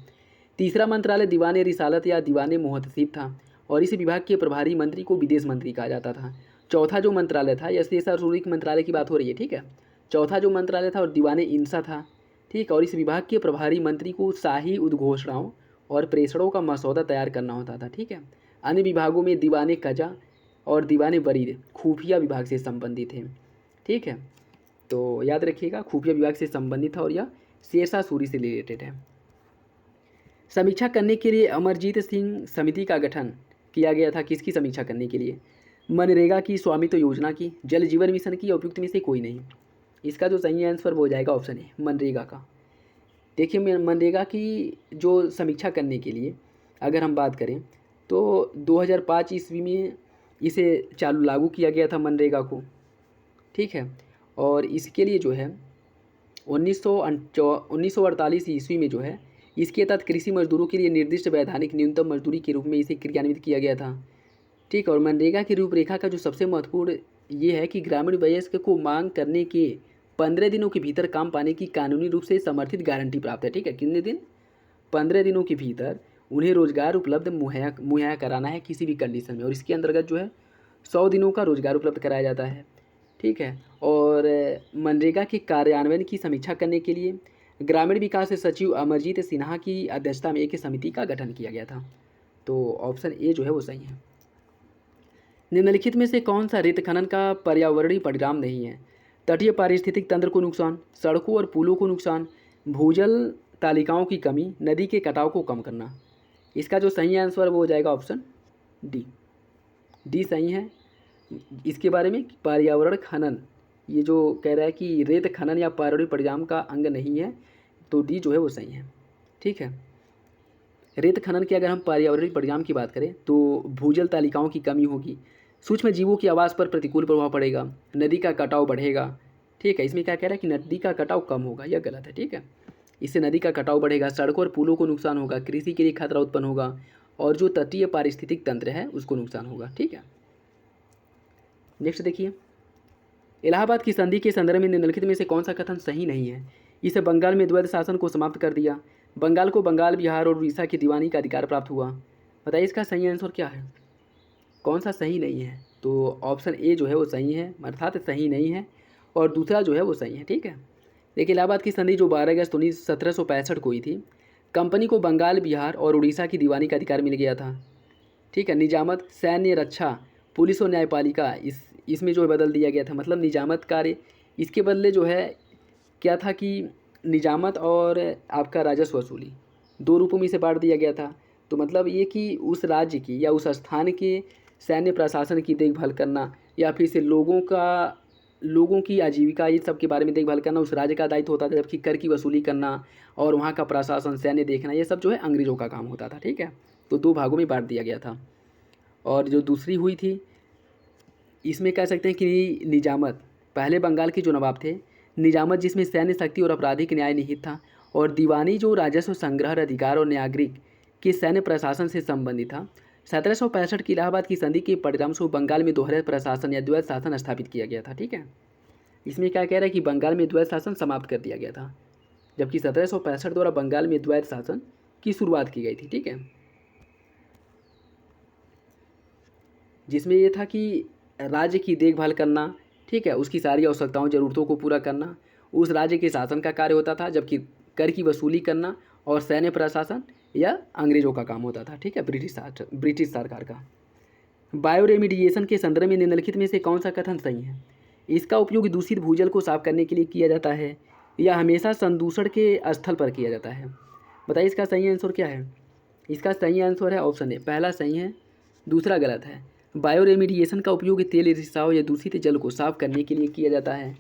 तीसरा मंत्रालय दीवाने रिसालत या दीवाने मुहतसिब था, और इस विभाग के प्रभारी मंत्री को विदेश मंत्री कहा जाता था। चौथा जो मंत्रालय था, या शेरशाह सूरी के मंत्रालय की बात हो रही है, ठीक है। चौथा जो मंत्रालय था और दीवाने इंसा था, ठीक। और इस विभाग के प्रभारी मंत्री को शाही उद्घोषणाओं और प्रेषणों का मसौदा तैयार करना होता था, ठीक है। अन्य विभागों में दीवाने कजा और दीवाने बरीर खुफिया विभाग से संबंधित थे, ठीक है। तो याद रखिएगा, खुफिया विभाग से संबंधित था और यह शेरशाह सूरी से रिलेटेड है। समीक्षा करने के लिए अमरजीत सिंह समिति का गठन किया गया था। किसकी समीक्षा करने के लिए? मनरेगा की, स्वामित्व योजना की, जल जीवन मिशन की, उपयुक्त में से कोई नहीं। इसका जो सही आंसर वो हो जाएगा ऑप्शन है मनरेगा का। देखिए, मनरेगा की जो समीक्षा करने के लिए अगर हम बात करें तो 2005 ईस्वी में इसे लागू किया गया था मनरेगा को, ठीक है। और इसके लिए जो है 1948 ईस्वी में जो है इसके तहत कृषि मजदूरों के लिए निर्दिष्ट वैधानिक न्यूनतम मजदूरी के रूप में इसे क्रियान्वित किया गया था, ठीक। और मनरेगा की रूपरेखा का जो सबसे महत्वपूर्ण ये है कि ग्रामीण वयस्क को मांग करने के 15 दिनों के भीतर काम पाने की कानूनी रूप से समर्थित गारंटी प्राप्त है, ठीक है। कितने दिन? 15 दिनों के भीतर उन्हें रोजगार उपलब्ध मुहैया कराना है किसी भी कंडीशन में, और इसके अंतर्गत जो है 100 दिनों का रोजगार उपलब्ध कराया जाता है, ठीक है। और मनरेगा के कार्यान्वयन की समीक्षा करने के लिए ग्रामीण विकास सचिव अमरजीत सिन्हा की अध्यक्षता में एक समिति का गठन किया गया था। तो ऑप्शन ए जो है वो सही है। निम्नलिखित में से कौन सा रेत खनन का पर्यावरणीय परिणाम नहीं है? तटीय पारिस्थितिक तंत्र को नुकसान, सड़कों और पुलों को नुकसान, भूजल तालिकाओं की कमी, नदी के कटाव को कम करना। इसका जो सही आंसर वो हो जाएगा ऑप्शन डी सही है। इसके बारे में पर्यावरण खनन, ये जो कह रहा है कि रेत खनन या पर्यावरणीय परिणाम का अंग नहीं है, तो डी जो है वो सही है, ठीक है। रेत खनन के अगर हम पर्यावरणीय परिणाम की बात करें तो भूजल तालिकाओं की कमी होगी, सूक्ष्म जीवों की आवास पर प्रतिकूल प्रभाव पड़ेगा, नदी का कटाव बढ़ेगा, ठीक है। इसमें क्या कह रहा है कि नदी का कटाव कम होगा, यह गलत है, ठीक है। इससे नदी का कटाव बढ़ेगा, सड़कों और पुलों को नुकसान होगा, कृषि के लिए खतरा उत्पन्न होगा, और जो तटीय पारिस्थितिक तंत्र है उसको नुकसान होगा, ठीक है। नेक्स्ट देखिए, इलाहाबाद की संधि के संदर्भ में निम्नलिखित में से कौन सा कथन सही नहीं है? इसे बंगाल में द्वैध शासन को समाप्त कर दिया, बंगाल को बंगाल, बिहार और उड़ीसा की दीवानी का अधिकार प्राप्त हुआ। बताइए इसका सही आंसर क्या है, कौन सा सही नहीं है? तो ऑप्शन ए जो है वो सही है, अर्थात सही नहीं है, और दूसरा जो है वो सही है, ठीक है। देखिए, इलाहाबाद की संधि जो 12 अगस्त 1765 को हुई थी, कंपनी को बंगाल, बिहार और उड़ीसा की दीवानी का अधिकार मिल गया था, ठीक है। निजामत, सैन्य रक्षा, पुलिस और न्यायपालिका इसमें जो है बदल दिया गया था, मतलब निजामत कार्य इसके बदले जो है क्या था कि निजामत और आपका राजस्व वसूली दो रूपों में इसे बांट दिया गया था। तो मतलब ये कि उस राज्य की या उस स्थान के सैन्य प्रशासन की देखभाल करना, या फिर से लोगों की आजीविका, ये सब के बारे में देखभाल करना उस राज्य का दायित्व होता था, जबकि कर की वसूली करना और वहाँ का प्रशासन, सैन्य देखना, ये सब जो है अंग्रेज़ों का काम होता था, ठीक है। तो दो भागों में बांट दिया गया था। और जो दूसरी हुई थी, इसमें कह सकते हैं कि निजामत, पहले बंगाल के जो नवाब थे, निजामत जिसमें सैन्य शक्ति और आपराधिक न्याय निहित था, और दीवानी जो राजस्व संग्रह, अधिकार और नागरिक के सैन्य प्रशासन से संबंधित था। 1765 की इलाहाबाद की संधि के परिणामस्वरूप बंगाल में दोहरे प्रशासन या द्वैध शासन स्थापित किया गया था, ठीक है। इसमें क्या कह रहा है कि बंगाल में द्वैध शासन समाप्त कर दिया गया था, जबकि 1765 द्वारा बंगाल में द्वैध शासन की शुरुआत की गई थी, ठीक है। जिसमें ये था कि राज्य की देखभाल करना, ठीक है, उसकी सारी आवश्यकताओं, ज़रूरतों को पूरा करना उस राज्य के शासन का कार्य होता था, जबकि कर की वसूली करना और सैन्य प्रशासन या अंग्रेज़ों का काम होता था, ठीक है, ब्रिटिश सरकार का। बायोरेमिडिएशन के संदर्भ में निम्नलिखित में से कौन सा कथन सही है? इसका उपयोग दूषित भूजल को साफ करने के लिए किया जाता है, या हमेशा संदूषण के स्थल पर किया जाता है? बताइए इसका सही आंसर क्या है? इसका सही आंसर है ऑप्शन ए, पहला सही है, दूसरा गलत है। बायोरेमिडिएशन का उपयोग तेल, रिसाव या दूषित जल को साफ करने के लिए किया जाता है,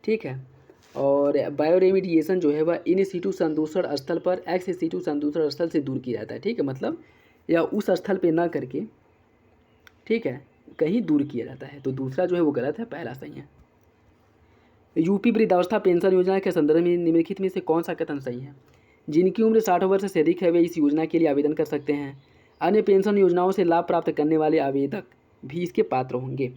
ठीक है। और बायोरेमिडिएशन जो है वह इन सीटू संदूषण स्थल पर एक्स सीटू संदूषण स्थल से दूर किया जाता है, ठीक है। मतलब या उस स्थल पे ना करके, ठीक है, कहीं दूर किया जाता है। तो दूसरा जो है वो गलत है, पहला सही है। यूपी वृद्धावस्था पेंशन योजना के संदर्भ में निम्नलिखित में से कौन सा कथन सही है? जिनकी उम्र 60 वर्ष से अधिक है वे इस योजना के लिए आवेदन कर सकते हैं। अन्य पेंशन योजनाओं से लाभ प्राप्त करने वाले आवेदक भी इसके पात्र होंगे।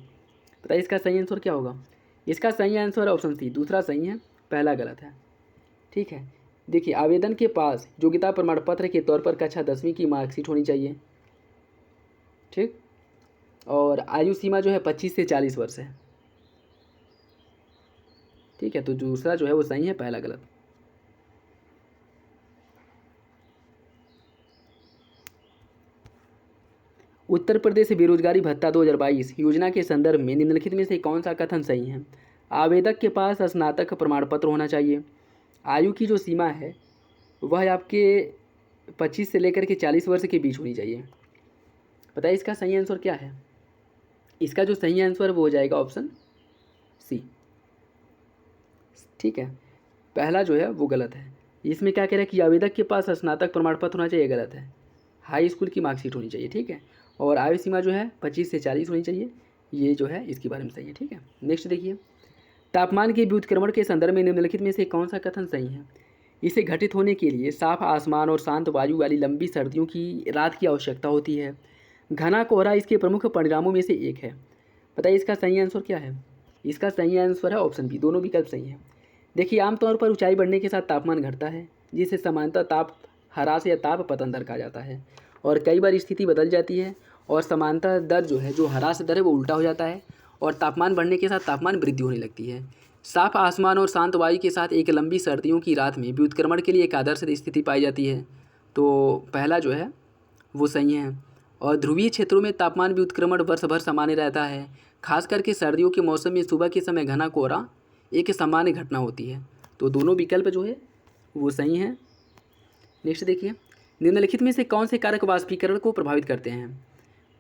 बताइए इसका सही आंसर क्या होगा? इसका सही आंसर है ऑप्शन सी, दूसरा सही है, पहला गलत है। ठीक है, देखिए आवेदन के पास योग्यता प्रमाण पत्र के तौर पर कक्षा 10वीं की मार्कशीट होनी चाहिए। ठीक, और आयु सीमा जो है 25 से 40 वर्ष है। ठीक है, तो दूसरा जो है वो सही है, पहला गलत। उत्तर प्रदेश बेरोजगारी भत्ता 2022 योजना के संदर्भ में निम्नलिखित में से कौन सा कथन सही है? आवेदक के पास स्नातक प्रमाण पत्र होना चाहिए। आयु की जो सीमा है वह आपके 25 से लेकर के 40 वर्ष के बीच होनी चाहिए। बताइए इसका सही आंसर क्या है? इसका जो सही आंसर वो हो जाएगा ऑप्शन सी। ठीक है, पहला जो है वो गलत है। इसमें क्या कह रहा है कि आवेदक के पास स्नातक प्रमाण पत्र होना चाहिए, गलत है। हाई स्कूल की मार्कशीट होनी चाहिए। ठीक है, और आयु सीमा जो है 25 से 40 होनी चाहिए, ये जो है इसके बारे में सही है। ठीक है, नेक्स्ट देखिए, तापमान के व्युत्क्रमण के संदर्भ में निम्नलिखित में से कौन सा कथन सही है? इसे घटित होने के लिए साफ आसमान और शांत वायु वाली लंबी सर्दियों की रात की आवश्यकता होती है। घना कोहरा इसके प्रमुख परिणामों में से एक है। बताइए इसका सही आंसर क्या है? इसका सही आंसर है ऑप्शन बी, दोनों विकल्प सही हैं। देखिए आमतौर पर ऊंचाई बढ़ने के साथ तापमान घटता है, जिसे समानता ताप ह्रास या ताप पतन दर कहा जाता है। और कई बार स्थिति बदल जाती है और समानता दर जो है, जो ह्रास दर है वो उल्टा हो जाता है और तापमान बढ़ने के साथ तापमान वृद्धि होने लगती है। साफ आसमान और शांत वायु के साथ एक लंबी सर्दियों की रात में व्युत्क्रमण के लिए एक आदर्श स्थिति पाई जाती है। तो पहला जो है वो सही है। और ध्रुवीय क्षेत्रों में तापमान व्युत्क्रमण वर्ष भर सामान्य रहता है। खास करके सर्दियों के मौसम में सुबह के समय घना कोहरा एक सामान्य घटना होती है। तो दोनों विकल्प जो है वो सही हैं। नेक्स्ट देखिए, निम्नलिखित में से कौन से कारक वाष्पीकरण को प्रभावित करते हैं?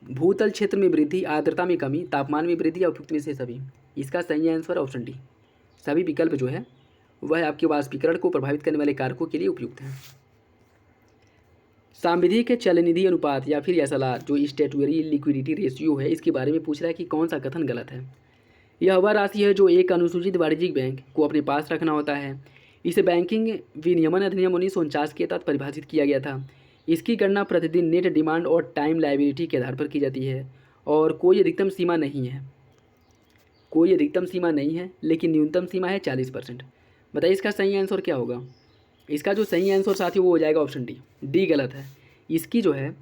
भूतल क्षेत्र में वृद्धि, आर्द्रता में कमी, तापमान में वृद्धि या उपयुक्त में से सभी? इसका सही आंसर ऑप्शन डी, सभी विकल्प जो है वह आपके वाष्पीकरण को प्रभावित करने वाले कारकों के लिए उपयुक्त हैं। सांविधिक चलनिधि अनुपात या फिर एसएलआर जो स्टैट्यूटरी लिक्विडिटी रेशियो है, इसके बारे में पूछ रहा है कि कौन सा कथन गलत है। यह वह राशि है जो एक अनुसूचित वाणिज्यिक बैंक को अपने पास रखना होता है। इसे बैंकिंग विनियमन अधिनियम 1949 के तहत परिभाषित किया गया था। इसकी गणना प्रतिदिन नेट डिमांड और टाइम लायबिलिटी के आधार पर की जाती है और कोई अधिकतम सीमा नहीं है। कोई अधिकतम सीमा नहीं है, लेकिन न्यूनतम सीमा है 40%। बताइए इसका सही आंसर क्या होगा? इसका जो सही आंसर साथी वो हो जाएगा ऑप्शन डी। डी गलत है। इसकी जो है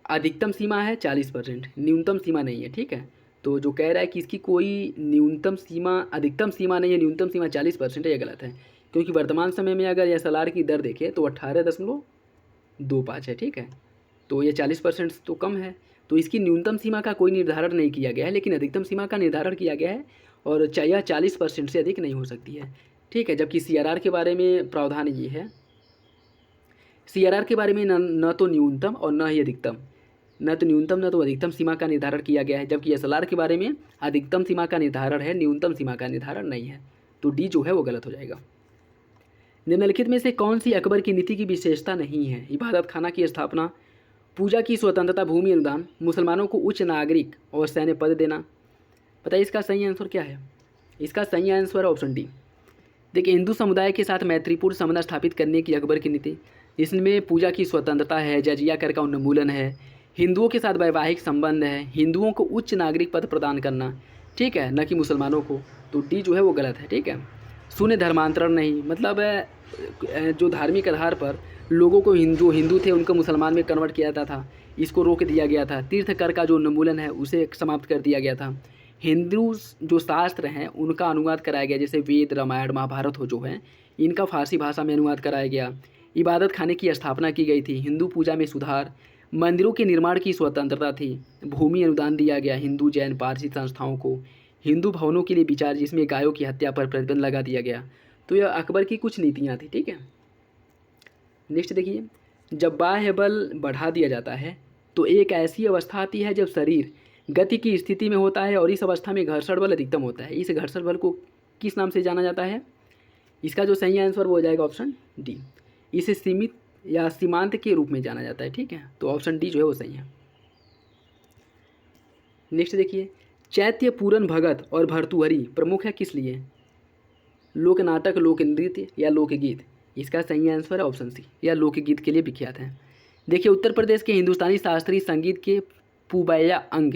अधिकतम सीमा है 40%, न्यूनतम सीमा नहीं है। ठीक है, तो जो कह रहा है कि इसकी कोई न्यूनतम सीमा, अधिकतम सीमा नहीं है, न्यूनतम सीमा 40% है, यह गलत है। क्योंकि वर्तमान समय में अगर एसएलआर की दर देखें तो 18.25 है। ठीक है, तो ये 40% तो कम है। तो इसकी न्यूनतम सीमा का कोई निर्धारण नहीं किया गया है, लेकिन अधिकतम सीमा का निर्धारण किया गया है और यह 40% से अधिक नहीं हो सकती है। ठीक है, जबकि सीआरआर के बारे में प्रावधान ये है, सीआरआर के बारे में न तो न्यूनतम और न ही अधिकतम, न तो न्यूनतम न तो अधिकतम सीमा का निर्धारण किया गया है। जबकि एसएलआर के बारे में अधिकतम सीमा का निर्धारण है, न्यूनतम सीमा का निर्धारण नहीं है। तो डी जो है वो गलत हो जाएगा। निम्नलिखित में से कौन सी अकबर की नीति की विशेषता नहीं है? इबादत खाना की स्थापना, पूजा की स्वतंत्रता, भूमि अनुदान, मुसलमानों को उच्च नागरिक और सैन्य पद देना? बताइए इसका सही आंसर क्या है? इसका सही आंसर ऑप्शन डी। देखिए हिंदू समुदाय के साथ मैत्रीपूर्ण संबंध स्थापित करने की अकबर की नीति, इसमें पूजा की स्वतंत्रता है, जजिया कर का उन्मूलन है, हिंदुओं के साथ वैवाहिक संबंध है, हिंदुओं को उच्च नागरिक पद प्रदान करना, ठीक है, न कि मुसलमानों को। तो डी जो है वो गलत है। ठीक है, शून्य धर्मांतरण नहीं, मतलब जो धार्मिक आधार पर लोगों को जो हिंदू थे उनको मुसलमान में कन्वर्ट किया जाता था, इसको रोक दिया गया था। तीर्थ कर का जो उन्मूलन है उसे समाप्त कर दिया गया था। हिंदू जो शास्त्र हैं उनका अनुवाद कराया गया, जैसे वेद, रामायण, महाभारत हो जो है, इनका फारसी भाषा में अनुवाद कराया गया। इबादत खाने की स्थापना की गई थी, हिंदू पूजा में सुधार, मंदिरों के निर्माण की स्वतंत्रता थी, भूमि अनुदान दिया गया हिंदू, जैन, पारसी संस्थाओं को, हिंदू भवनों के लिए विचार जिसमें गायों की हत्या पर प्रतिबंध लगा दिया गया। तो यह अकबर की कुछ नीतियाँ थी। ठीक है, नेक्स्ट देखिए, जब बाह्य बल बढ़ा दिया जाता है तो एक ऐसी अवस्था आती है जब शरीर गति की स्थिति में होता है और इस अवस्था में घर्षण बल अधिकतम होता है। इस घर्षण बल को किस नाम से जाना जाता है? इसका जो सही आंसर वो हो जाएगा ऑप्शन डी। इसे सीमित या सीमांत के रूप में जाना जाता है। ठीक है, तो ऑप्शन डी जो है वो सही है। नेक्स्ट देखिए, चैत्य पूरन भगत और भर्तृहरि प्रमुख है किस लिए? लोक नाटक, लोक नृत्य या लोकगीत? इसका सही आंसर है ऑप्शन सी, या लोकगीत के लिए विख्यात है। देखिए, उत्तर प्रदेश के हिंदुस्तानी शास्त्रीय संगीत के पूबैया अंग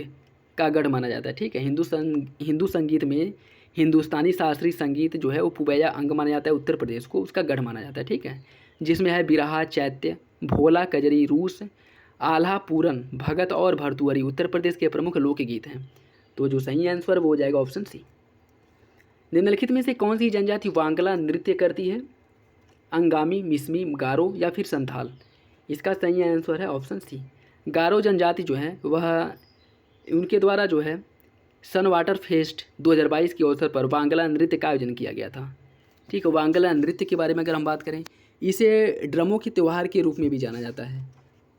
का गढ़ माना जाता है। ठीक है, हिंदू संगीत में हिंदुस्तानी शास्त्रीय संगीत जो है वो पूबैया अंग माना जाता है। उत्तर प्रदेश को उसका गढ़ माना जाता है। ठीक है, जिसमें है बिरहा, चैत्य, भोला, कजरी, रूस, आल्हा, पूरन, भगत और भर्तृहरि उत्तर प्रदेश के प्रमुख लोकगीत हैं। तो जो सही आंसर वो हो जाएगा ऑप्शन सी। निम्नलिखित में से कौन सी जनजाति वांगला नृत्य करती है? अंगामी, मिसमी, गारो या फिर संथाल? इसका सही आंसर है ऑप्शन सी। गारो जनजाति जो है वह उनके द्वारा जो है सन वाटर फेस्ट 2022 के अवसर पर वांगला नृत्य का आयोजन किया गया था। ठीक है, वांगला नृत्य के बारे में अगर हम बात करें, इसे ड्रमों के त्यौहार के रूप में भी जाना जाता है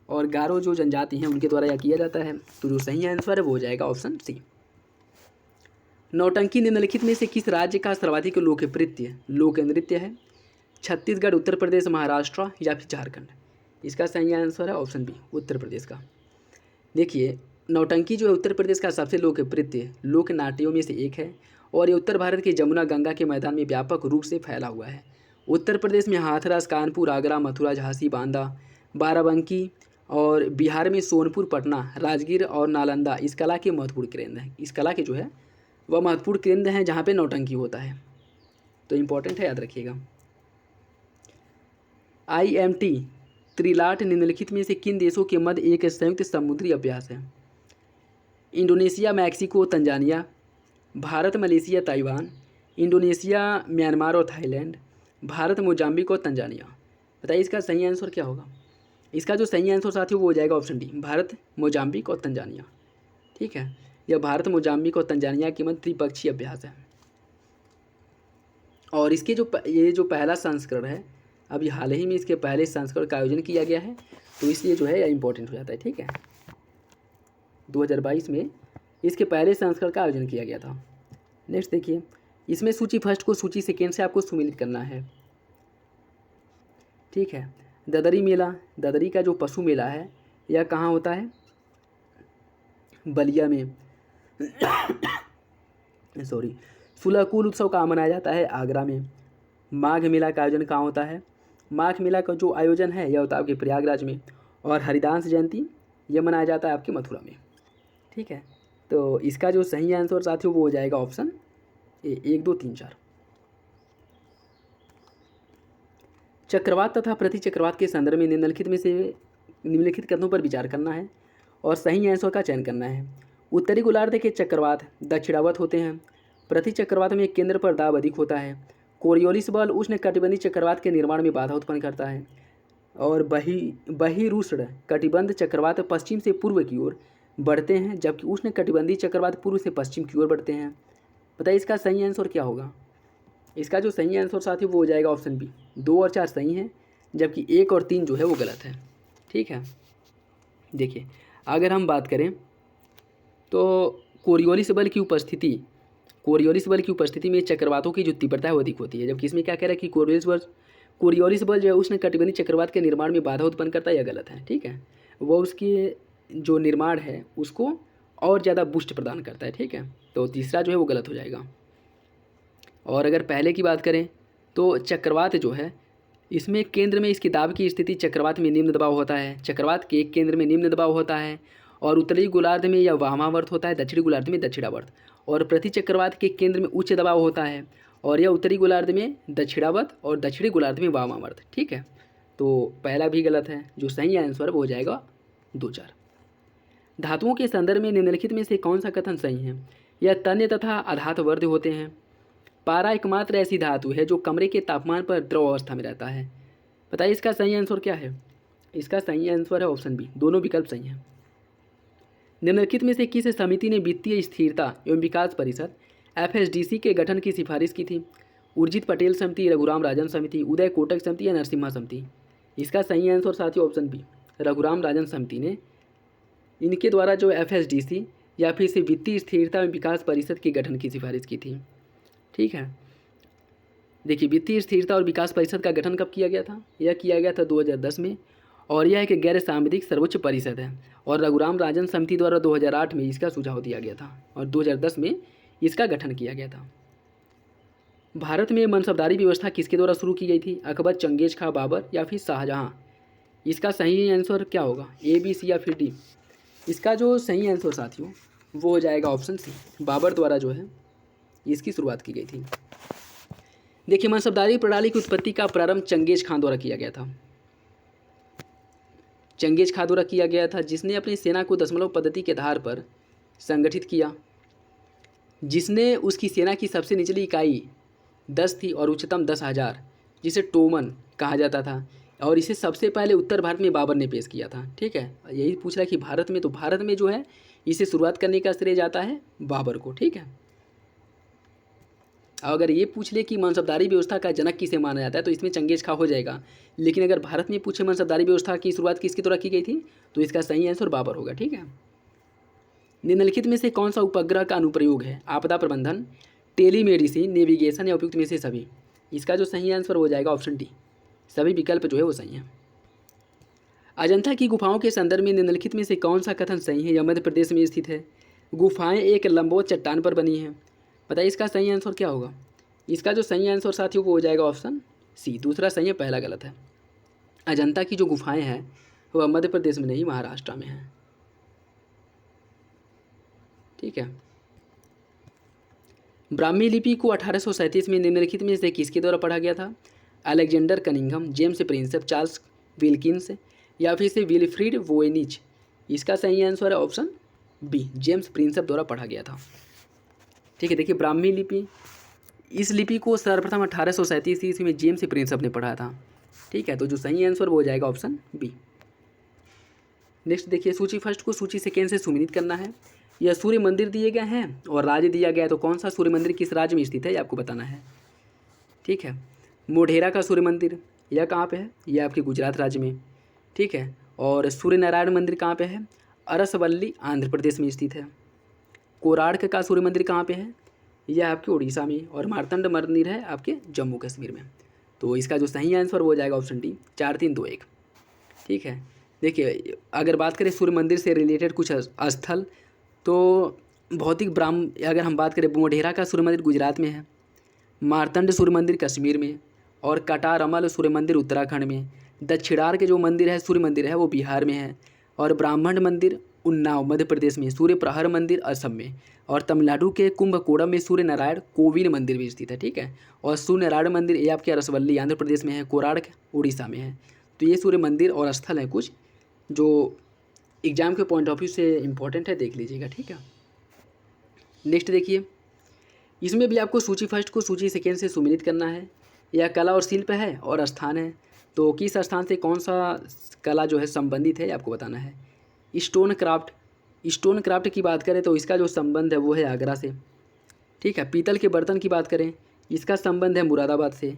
और गारो जो जनजाति हैं उनके द्वारा यह किया जाता है। तो जो सही आंसर है वो हो जाएगा ऑप्शन सी। नौटंकी निम्नलिखित में से किस राज्य का सर्वाधिक लोकप्रिय लोक नृत्य है? छत्तीसगढ़, उत्तर प्रदेश, महाराष्ट्र या फिर झारखंड? इसका सही आंसर है ऑप्शन बी, उत्तर प्रदेश का। देखिए, नौटंकी जो है उत्तर प्रदेश का सबसे लोकप्रिय लोक नाट्यों में से एक है और ये उत्तर भारत के जमुना गंगा के मैदान में व्यापक रूप से फैला हुआ है। उत्तर प्रदेश में हाथरस, कानपुर, आगरा, मथुरा, झांसी, बांदा, बाराबंकी और बिहार में सोनपुर, पटना, राजगीर और नालंदा इस कला के महत्वपूर्ण केंद्र हैं। इस कला के जो है वह महत्वपूर्ण केंद्र हैं जहाँ पे नौटंकी होता है। तो इम्पोर्टेंट है, याद रखिएगा। IMT त्रिलाट निम्नलिखित में से किन देशों के मध्य एक संयुक्त समुद्री अभ्यास है? Indonesia, Mexico, Tanzania, Bharat, Malaysia, Taiwan, Indonesia, Myanmar और थाईलैंड, भारत, मोजाम्बिक और तंजानिया? बताइए इसका सही आंसर क्या होगा? इसका जो सही आंसर साथियों वो हो जाएगा ऑप्शन डी, भारत, मोजाम्बिक और तंजानिया। ठीक है, यह भारत, मोजाम्बिक और तंजानिया के मध्य त्रिपक्षीय अभ्यास है और इसके ये जो पहला संस्करण है, अभी हाल ही में इसके पहले संस्करण का आयोजन किया गया है, तो इसलिए जो है यह इम्पोर्टेंट हो जाता है। ठीक है, 2022 में इसके पहले संस्करण का आयोजन किया गया था। नेक्स्ट देखिए, इसमें सूची फर्स्ट को सूची सेकेंड से आपको सुमेलित करना है। ठीक है, ददरी मेला, ददरी का जो पशु मेला है यह कहाँ होता है? बलिया में सॉरी। सुलहकुल उत्सव कहाँ मनाया जाता है? आगरा में। माघ मेला का आयोजन कहाँ होता है? माघ मेला का जो आयोजन है यह होता है आपके प्रयागराज में और हरिदास जयंती यह मनाया जाता है आपके मथुरा में। ठीक है, तो इसका जो सही आंसर साथियों वो हो जाएगा ऑप्शन ए, 1, 2, 3, 4। चक्रवात तथा प्रतिचक्रवात के संदर्भ में निम्नलिखित कथनों पर विचार करना है और सही आंसर का चयन करना है। उत्तरी गोलार्ध के चक्रवात दक्षिणावर्त होते हैं। प्रति चक्रवात में केंद्र पर दाब अधिक होता है। कोरियोलिस बल उष्ण कटिबंधीय चक्रवात के निर्माण में बाधा उत्पन्न करता है और बहिरुष्ण कटिबंध चक्रवात पश्चिम से पूर्व की ओर बढ़ते हैं, जबकि उष्ण कटिबंधीय चक्रवात पूर्व से पश्चिम की ओर बढ़ते हैं। बताइए इसका सही आंसर क्या होगा? इसका जो सही आंसर साथियों वो हो जाएगा ऑप्शन बी, 2 और 4 सही हैं, जबकि 1 और 3 जो है वो गलत है। ठीक है, देखिए अगर हम बात करें तो कोरियोलिस बल की उपस्थिति में चक्रवातों की जो तीव्रता है वो अधिक होती है, जबकि इसमें क्या कह रहा है कि कोरियोलिस बल जो है उष्ण कटिबंधीय चक्रवात के निर्माण में बाधा उत्पन्न करता है, यह गलत है। ठीक है, वो उसकी जो निर्माण है उसको और ज़्यादा बूस्ट प्रदान करता है। ठीक है, तो तीसरा जो है वो गलत हो जाएगा। और अगर पहले की बात करें तो चक्रवात जो है इसमें केंद्र में इसकी दाब की स्थिति चक्रवात में निम्न दबाव होता है, चक्रवात के केंद्र में निम्न दबाव होता है और उत्तरी गोलार्ध में यह वामावर्त होता है, दक्षिणी गोलार्ध में दक्षिणावर्त, और प्रति चक्रवात के केंद्र में उच्च दबाव होता है और यह उत्तरी गोलार्ध में दक्षिणावर्त और दक्षिणी गोलार्ध में वामावर्त। ठीक है, तो पहला भी गलत है, जो सही आंसर वो हो जाएगा 2, 4। धातुओं के संदर्भ में निम्नलिखित में से कौन सा कथन सही है? यह तन्य तथा अधातवर्ध होते हैं। पारा एकमात्र ऐसी धातु है जो कमरे के तापमान पर द्रव अवस्था में रहता है। बताइए इसका सही आंसर क्या है? इसका सही आंसर है ऑप्शन बी, दोनों विकल्प सही हैं। निम्नलिखित में से किस समिति ने वित्तीय स्थिरता एवं विकास परिषद FSDC के गठन की सिफारिश की थी? उर्जित पटेल समिति, रघुराम राजन समिति, उदय कोटक समिति या नरसिम्हा समिति? इसका सही आंसर साथियों ऑप्शन बी, रघुराम राजन समिति ने इनके द्वारा जो FSDC या फिर से वित्तीय स्थिरता एवं विकास परिषद के गठन की सिफारिश की थी। ठीक है, देखिए, वित्तीय स्थिरता और विकास परिषद का गठन कब किया गया था? यह किया गया था 2010 में, और यह एक गैर सांविधिक सर्वोच्च परिषद है, और रघुराम राजन समिति द्वारा 2008 में इसका सुझाव दिया गया था और 2010 में इसका गठन किया गया था। भारत में मनसबदारी व्यवस्था किसके द्वारा शुरू की गई थी? अकबर, चंगेज खां, बाबर या फिर शाहजहां? इसका सही आंसर क्या होगा? ए, बी, सी या फिर डी? इसका जो सही आंसर साथियों वो हो जाएगा ऑप्शन सी, बाबर द्वारा जो है इसकी शुरुआत की गई थी। देखिए, मनसबदारी प्रणाली की उत्पत्ति का प्रारंभ चंगेज खां द्वारा किया गया था। चंगेज खां द्वारा किया गया था, जिसने अपनी सेना को दशमलव पद्धति के आधार पर संगठित किया, जिसने उसकी सेना की सबसे निचली इकाई 10 थी और उच्चतम 10,000, जिसे टोमन कहा जाता था, और इसे सबसे पहले उत्तर भारत में बाबर ने पेश किया था। ठीक है, यही पूछ रहा है कि भारत में, तो भारत में जो है इसे शुरुआत करने का श्रेय जाता है बाबर को। ठीक है, अगर ये पूछ ले कि मनसबदारी व्यवस्था का जनक किसे माना जाता है तो इसमें चंगेज खां हो जाएगा, लेकिन अगर भारत में पूछे मनसबदारी व्यवस्था की शुरुआत किसके द्वारा की गई थी तो इसका सही आंसर बाबर होगा। ठीक है, निम्नलिखित में से कौन सा उपग्रह का अनुप्रयोग है? आपदा प्रबंधन, टेलीमेडिसिन, नेविगेशन या उपयुक्त में से सभी? इसका जो सही आंसर हो जाएगा ऑप्शन डी, सभी विकल्प जो है वो सही है। अजंता की गुफाओं के संदर्भ में निम्नलिखित में से कौन सा कथन सही है? यह मध्य प्रदेश में स्थित है, गुफाएं एक लंबवत चट्टान पर बनी हैं। बताइए इसका सही आंसर क्या होगा? इसका जो सही आंसर साथियों वो हो जाएगा ऑप्शन सी, दूसरा सही है, पहला गलत है। अजंता की जो गुफाएं हैं वह मध्य प्रदेश में नहीं, महाराष्ट्र में है। ठीक है, ब्राह्मी लिपि को 1837 में निम्नलिखित में से किसके द्वारा पढ़ा गया था? Alexander Cunningham, James Prinsep, Charles Wilkins या फिर से विल्फ्रीड वोएनिच? इसका सही आंसर है ऑप्शन बी, जेम्स प्रिंसेप द्वारा पढ़ा गया था। ठीक है, देखिए ब्राह्मी लिपि, इस लिपि को सर्वप्रथम 1837 ईस्वी में जेम्स प्रिंसेप ने पढ़ा था। ठीक है, तो जो सही आंसर वो हो जाएगा ऑप्शन बी। नेक्स्ट देखिए, सूची फर्स्ट को सूची सेकेंड से सुमिलित करना है। यह सूर्य मंदिर दिए गए हैं और राज्य दिया गया है, तो कौन सा सूर्य मंदिर किस राज्य में स्थित है ये आपको बताना है। ठीक है, मोढेरा का सूर्य मंदिर यह कहाँ पे है? यह आपके गुजरात राज्य में। ठीक है, और सूर्य नारायण मंदिर कहाँ पे है? अरसवल्ली, आंध्र प्रदेश में स्थित है। कोराड़ का सूर्य मंदिर कहाँ पे है? यह आपके उड़ीसा में, और मार्तंड मंदिर है आपके जम्मू कश्मीर में। तो इसका जो सही आंसर वो हो जाएगा ऑप्शन डी, 4, 3, 2, 1। ठीक है, देखिए अगर बात करें सूर्य मंदिर से रिलेटेड कुछ स्थल, तो भौतिक ब्राह्म अगर हम बात करें, मोढेरा का सूर्य मंदिर गुजरात में है, मार्तंड सूर्य मंदिर कश्मीर में, और कटारमल सूर्य मंदिर उत्तराखंड में। दक्षिणार्क जो मंदिर है सूर्य मंदिर है वो बिहार में है, और ब्राह्मण मंदिर उन्नाव मध्य प्रदेश में, सूर्य प्रहर मंदिर असम में, और तमिलनाडु के कुंभकोणम में सूर्य नारायण कोविल मंदिर भी स्थित है। ठीक है, और सूर्य नारायण मंदिर ये आपके रसवल्ली आंध्र प्रदेश में है, कोराड़ उड़ीसा में है। तो ये सूर्य मंदिर और स्थल हैं कुछ जो एग्जाम के पॉइंट ऑफ व्यू से इम्पोर्टेंट है, देख लीजिएगा। ठीक है, नेक्स्ट देखिए, इसमें भी आपको सूची फर्स्ट को सूची सेकेंड से सुमिलित करना है। यह कला और शिल्प है और स्थान है, तो किस स्थान से कौन सा कला जो है संबंधित है आपको बताना है। स्टोन क्राफ्ट, स्टोन क्राफ्ट की बात करें तो इसका जो संबंध है वो है आगरा से। ठीक है, पीतल के बर्तन की बात करें इसका संबंध है मुरादाबाद से,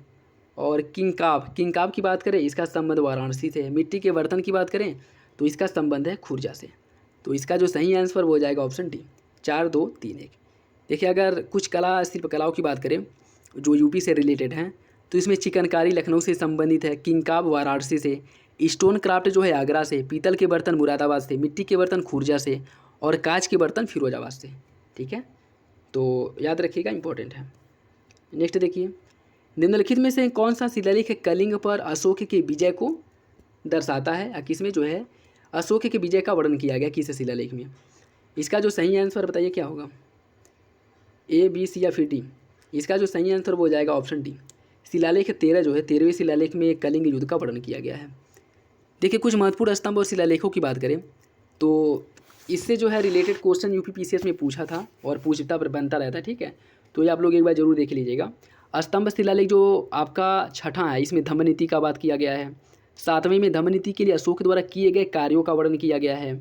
और किंगकाब की बात करें इसका संबंध वाराणसी से। मिट्टी के बर्तन की बात करें तो इसका संबंध है खुर्जा से। तो इसका जो सही आंसर वो हो जाएगा ऑप्शन डी, 4, 2, 3, 1। देखिए अगर कुछ कला शिल्पकलाओं की बात करें जो यूपी से रिलेटेड हैं, तो इसमें चिकनकारी लखनऊ से संबंधित है, किंगकाब वाराणसी से, स्टोन क्राफ्ट जो है आगरा से, पीतल के बर्तन मुरादाबाद से, मिट्टी के बर्तन खुर्जा से, और कांच के बर्तन फिरोजाबाद से। ठीक है, तो याद रखिएगा, इंपॉर्टेंट है। नेक्स्ट देखिए, निम्नलिखित में से कौन सा शिलालेख कलिंग पर अशोक के विजय को दर्शाता है, या किसमें जो है अशोक के विजय का वर्णन किया गया, किस शिलालेख में? इसका जो सही आंसर बताइए क्या होगा, ए, बी, सी या फिर डी? इसका जो सही आंसर वो हो जाएगा ऑप्शन डी, शिलालेख 13 जो है 13वें शिलालेख में कलिंग युद्ध का वर्णन किया गया है। देखिए कुछ महत्वपूर्ण स्तंभ और शिलालेखों की बात करें तो इससे जो है रिलेटेड क्वेश्चन यूपी पीसीएस में पूछा था और पूछता बनता रहता है। ठीक है, तो ये आप लोग एक बार जरूर देख लीजिएगा। स्तंभ शिलालेख जो आपका छठा है, इसमें धम्मनीति का बात किया गया है। 7वें में धम्मनीति के लिए अशोक द्वारा किए गए कार्यों का वर्णन किया गया है।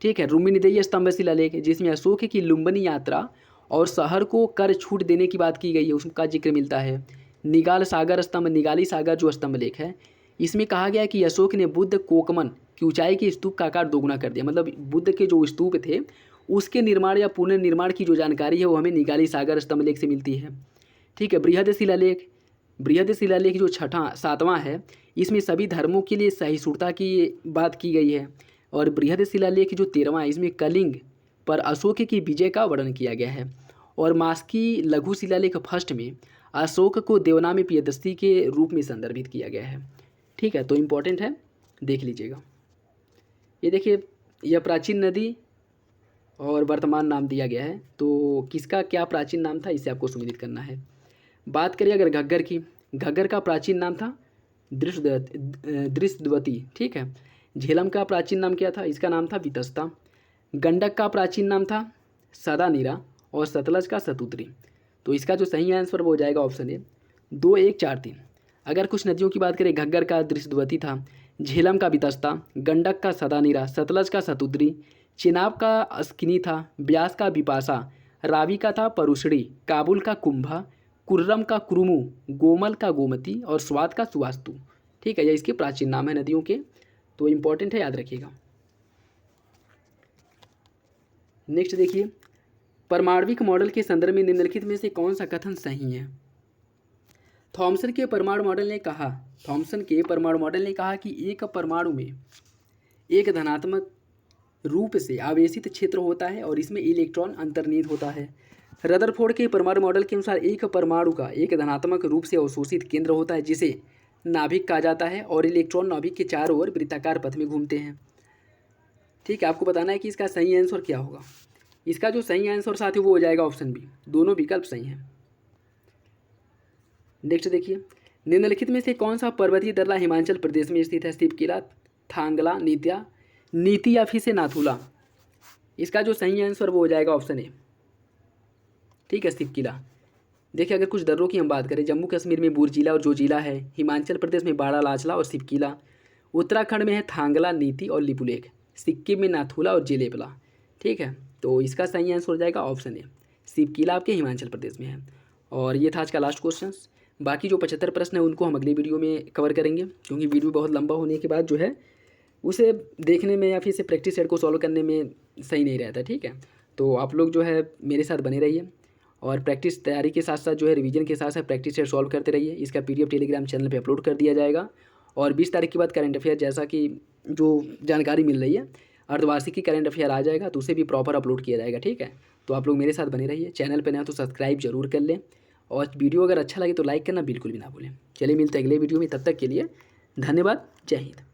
ठीक है, रुम्मीनिदेय स्तंभ शिलालेख जिसमें अशोक की लुम्बिनी यात्रा और शहर को कर छूट देने की बात की गई है, उसका जिक्र मिलता है। निगाल सागर स्तंभ, निगाली सागर जो स्तंभ लेख है, इसमें कहा गया है कि अशोक ने बुद्ध कोकमन की ऊंचाई के स्तूप का आकार दोगुना कर दिया। मतलब बुद्ध के जो स्तूप थे उसके निर्माण या पुनर्निर्माण की जो जानकारी है वो हमें निगाली सागर स्तंभ लेख से मिलती है। ठीक है, बृहद शिलालेख बृहद शिलालेख जो छठा 7वां है, इसमें सभी धर्मों के लिए सहिष्णुता की बात की गई है। और बृहद शिलालेख जो 13वां है, इसमें कलिंग पर अशोक की विजय का वर्णन किया गया है। और मास्की लघु शिलालेख फर्स्ट में अशोक को देवनाम प्रियदर्शी के रूप में संदर्भित किया गया है। ठीक है, तो इम्पोर्टेंट है, देख लीजिएगा। ये देखिए, यह प्राचीन नदी और वर्तमान नाम दिया गया है, तो किसका क्या प्राचीन नाम था इसे आपको सुनिश्चित करना है। बात करिए अगर घग्गर की, घग्गर का प्राचीन नाम था दृष्टद्वती। ठीक है। झेलम का प्राचीन नाम क्या था, इसका नाम था वितस्ता। गंडक का प्राचीन नाम था सदानीरा और सतलज का सतुद्री। तो इसका जो सही आंसर वो हो जाएगा ऑप्शन ए 2, 1, 4, 3। अगर कुछ नदियों की बात करें, घग्गर का दृष्टद्वती था, झेलम का वितस्ता, गंडक का सदानीरा, सतलज का सतुद्री, चिनाब का अस्किनी था, ब्यास का बिपाशा, रावी का था परुषणी, काबुल का कुंभा, कुर्रम का कुरुमु, गोमल का गोमती और स्वात का सुवास्तु। ठीक है, ये इसके प्राचीन नाम है नदियों के, तो इम्पोर्टेंट है, याद रखिएगा। नेक्स्ट देखिए, परमाणविक मॉडल के संदर्भ में निम्नलिखित में से कौन सा कथन सही है। थॉमसन के परमाणु मॉडल ने कहा कि एक परमाणु में एक धनात्मक रूप से आवेशित क्षेत्र होता है और इसमें इलेक्ट्रॉन अंतर्निहित होता है। रदरफोर्ड के परमाणु मॉडल के अनुसार एक परमाणु का एक धनात्मक रूप से अवशोषित केंद्र होता है जिसे नाभिक कहा जाता है और इलेक्ट्रॉन नाभिक के चारों ओर वृत्ताकार पथ में घूमते हैं। ठीक है, आपको बताना है कि इसका सही आंसर क्या होगा। इसका जो सही आंसर साथ है वो हो जाएगा ऑप्शन बी, दोनों विकल्प सही हैं। नेक्स्ट देखिए, निम्नलिखित में से कौन सा पर्वतीय दर्रा हिमाचल प्रदेश में स्थित है। सिपकिला, थांगला, नीति या फिर से नाथुला। इसका जो सही आंसर वो हो जाएगा ऑप्शन ए। ठीक है, सिपकिला। देखिए, अगर कुछ दर्रों की हम बात करें, जम्मू कश्मीर में बुरजिला और जोजिला है, हिमाचल प्रदेश में बाड़ालाचला और सिपकिला, उत्तराखंड में है थांगला, नीति और लिपुलेख, सिक्किम में नाथुला और जेलेबला। ठीक है, तो इसका सही आंसर हो जाएगा ऑप्शन ए, सिपकिला आपके हिमाचल प्रदेश में है। और ये था आज का लास्ट क्वेश्चन। बाकी जो 75 प्रश्न है उनको हम अगली वीडियो में कवर करेंगे, क्योंकि वीडियो बहुत लंबा होने के बाद जो है उसे देखने में या फिर से प्रैक्टिस सेट को सॉल्व करने में सही नहीं रहता। ठीक है, तो आप लोग जो है मेरे साथ बने रहिए और प्रैक्टिस तैयारी के साथ साथ जो है रिवीजन के साथ साथ प्रैक्टिस सेट सॉल्व करते रहिए। इसका PDF टेलीग्राम चैनल पे अपलोड कर दिया जाएगा। और 20 तारीख के बाद करंट अफेयर, जैसा कि जो जानकारी मिल रही है, अर्धवार्षिक करंट अफेयर आ जाएगा, तो उसे भी प्रॉपर अपलोड किया जाएगा। ठीक है, तो आप लोग मेरे साथ बने रहिए। चैनल पर नया तो सब्सक्राइब जरूर कर लें और वीडियो अगर अच्छा लगे तो लाइक करना बिल्कुल भी ना भूलें। चलिए, मिलते हैं अगले वीडियो में, तब तक के लिए धन्यवाद। जय हिंद।